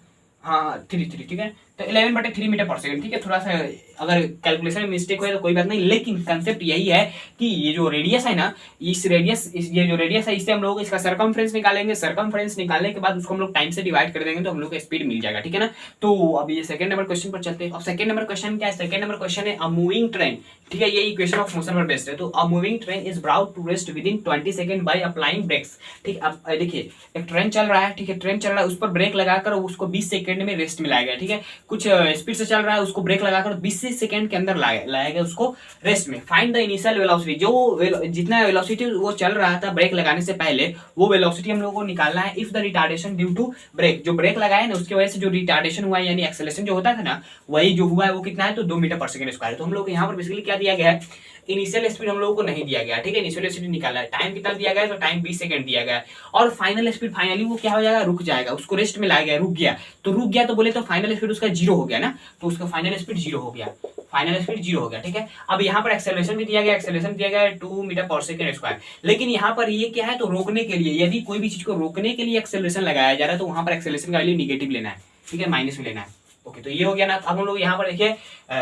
हाँ 3, ठीक है, तो 11 बटे 3 मीटर पर सेकंड, ठीक है। थोड़ा सा अगर कैलकुलेशन में मिस्टेक हुआ तो कोई बात नहीं, लेकिन कंसेप्ट यही है कि ये जो रेडियस है ना, ये जो रेडियस है इससे हम लोग इसका सरकमफ्रेंस निकालेंगे, सरकमफ्रेंस निकालने के बाद उसको हम लोग टाइम से डिवाइड कर देंगे तो हम लोग को स्पीड मिल जाएगा, ठीक है ना। तो अब ये सेकंड नंबर क्वेश्चन पर चलते हैं। अब सेकंड नंबर क्वेश्चन क्या है, सेकंड नंबर क्वेश्चन है अ मूविंग ट्रेन, ठीक है, ये इक्वेशन ऑफ मोशन पर बेस्ड है। तो a moving train is brought to rest within 20 second by applying brakes, ठीक। अब देखिए एक ट्रेन चल रहा है, ठीक है, ट्रेन चल रहा है, उस पर ब्रेक लगाकर उसको 20 सेकंड में रेस्ट में लाया गया, ठीक है। कुछ स्पीड से चल रहा है, उसको ब्रेक लगाकर 20 सेकंड के अंदर लाया गया उसको रेस्ट में। फाइंड द इनिशियल वेलोसिटी, जो जितना वेलोसिटी वो चल रहा था ब्रेक लगाने से पहले, वो वेलोसिटी हम लोगों को निकालना है। If the retardation due to brake, जो ब्रेक लगाया ना उसकी वजह से जो रिटार्डेशन हुआ है, यानी एक्सेलरेशन जो होता था ना, वही जो हुआ है वो कितना है, तो 2 मीटर पर सेकंड स्क्वायर। तो हम लोग यहाँ पर बेसिकली क्या दिया गया है, इनिशियल स्पीड हम लोगों को नहीं दिया गया, ठीक है, इनिशियल स्पीड निकाला है। टाइम कितना दिया गया है, तो टाइम 20 सेकंड दिया गया है। और फाइनल स्पीड, फाइनली वो क्या हो जाएगा, रुक जाएगा, उसको रेस्ट में लाया गया, रुक गया, तो बोले तो फाइनल स्पीड उसका 0 हो गया ना, तो उसका फाइनल स्पीड 0 हो गया। फाइनल स्पीड 0 हो गया, ठीक है। अब यहाँ पर एक्सेलरेशन भी दिया गया, एक्सेलरेशन दिया गया है 2 मीटर पर सेकंड स्क्वायर, लेकिन यहाँ पर ये क्या है, तो रोकने के लिए, यदि कोई भी चीज को रोकने के लिए एक्सेलरेशन लगाया जा रहा है तो वहां पर एक्सेलरेशन का वैल्यू निगेटिव लेना है, ठीक है, माइनस में लेना है। ओके, तो ये हो गया ना। अब हम लोग यहाँ पर देखिए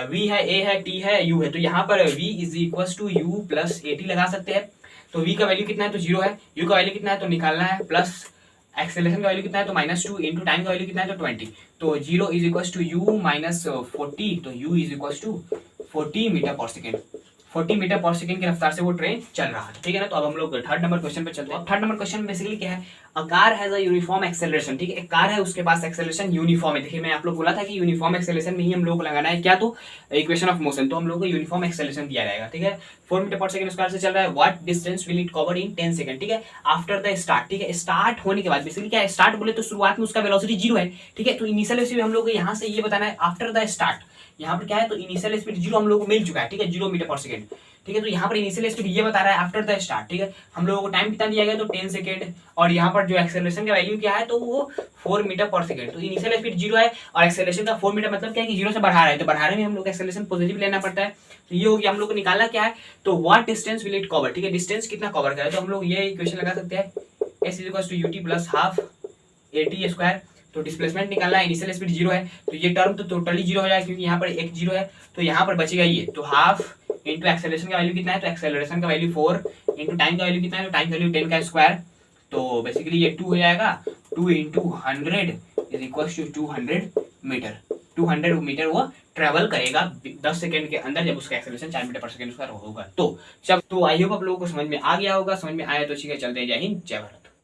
v है, a है, t है, u है, तो यहाँ पर v is equal to u plus a t लगा सकते हैं। तो v का वैल्यू कितना है, तो 0 है, u का वैल्यू कितना है, तो निकालना है, प्लस एक्सेलरेशन का वैल्यू कितना है, तो -2 इंटू टाइम का वैल्यू कितना है, तो 20। तो 0 is equal to u minus 40, तो u is equal to 40 metre per second. 40 metre per second की रफ्तार से वो ट्रेन चल रहा है, ठीक है ना। तो अब हम लोग थर्ड नंबर क्वेश्चन पे चलते हैं। थर्ड नंबर क्वेश्चन बेसिकली क्या है, a car has a uniform acceleration, ठीक है, एक कार है उसके पास एक्सेलरेशन यूनिफॉर्म है। देखिए मैं आप लोग बोला था कि यूनिफॉर्म एक्सेलरेशन में ही हम लोग को लगाना है क्या, तो इक्वेशन ऑफ मोशन, तो हम लोग को यूनिफॉर्म एक्सेलरेशन दिया जाएगा, ठीक है। 4 मीटर पर सेकंड स्क्वायर से चल रहा है, what distance will it cover in 10 second, ठीक है, आफ्टर द स्टार्ट, ठीक है। स्टार्ट होने के बाद बेसिकली क्या है, स्टार्ट बोले तो शुरुआत में उसका वेलोसिटी 0 है, ठीक है। तो इनिशियल वेलोसिटी हम लोग को यहाँ से ये बताना है आफ्टर द स्टार्ट, यहाँ पर क्या है, तो इनिशियल स्पीड 0 हम लोग को मिल चुका है, ठीक है, 0 मीटर पर सेकंड, ठीक है। तो यहाँ पर इनिशियल स्पीड ये बता रहा है आफ्टर द स्टार्ट, ठीक है। हम लोगों को टाइम कितना दिया गया, तो 10 सेकंड, और यहाँ पर जो एक्सेलरेशन का वैल्यू क्या है, तो वो 4 मीटर पर सेकंड। तो इनिशियल स्पीड 0 है और एक्सेलरेशन का 4 मीटर, मतलब क्या है कि 0 से बढ़ा रहा है, तो बढ़ाने में हम लोग एक्सेलरेशन पॉजिटिव लेना पड़ता है। तो ये हो गया, हम लोग को निकालना क्या है, तो what distance will it cover, ठीक है, डिस्टेंस कितना कवर करे, तो हम लोग ये इक्वेशन लगा सकते हैं, s equals to ut plus half at square. तो डिस्प्लेसमेंट निकालना है, इनिशियल स्पीड 0 है, तो ये टर्म तो टोटली 0 हो जाएगा क्योंकि यहाँ पर एक 0 है, तो यहाँ पर बचेगा ये, तो हाफ इंटू एक्सेलरेशन का वैल्यू कितना है, तो एक्सेलरेशन का वैल्यू 4 इंटू टाइम का वैल्यू कितना है, तो टाइम का वैल्यू 10 का स्क्वायर, तो बेसिकली ये 2 हो जाएगा, 2 into 100 is equal to 200 metre. 200 metre वो ट्रेवल करेगा 10 सेकंड के अंदर, जब उसका acceleration 4 metre per second square होगा। तो जब, तो आई होप आप लोगों को समझ में आ गया होगा, समझ में आया तो ठीक है, चलते हैं, जय हिंद, जय भारत।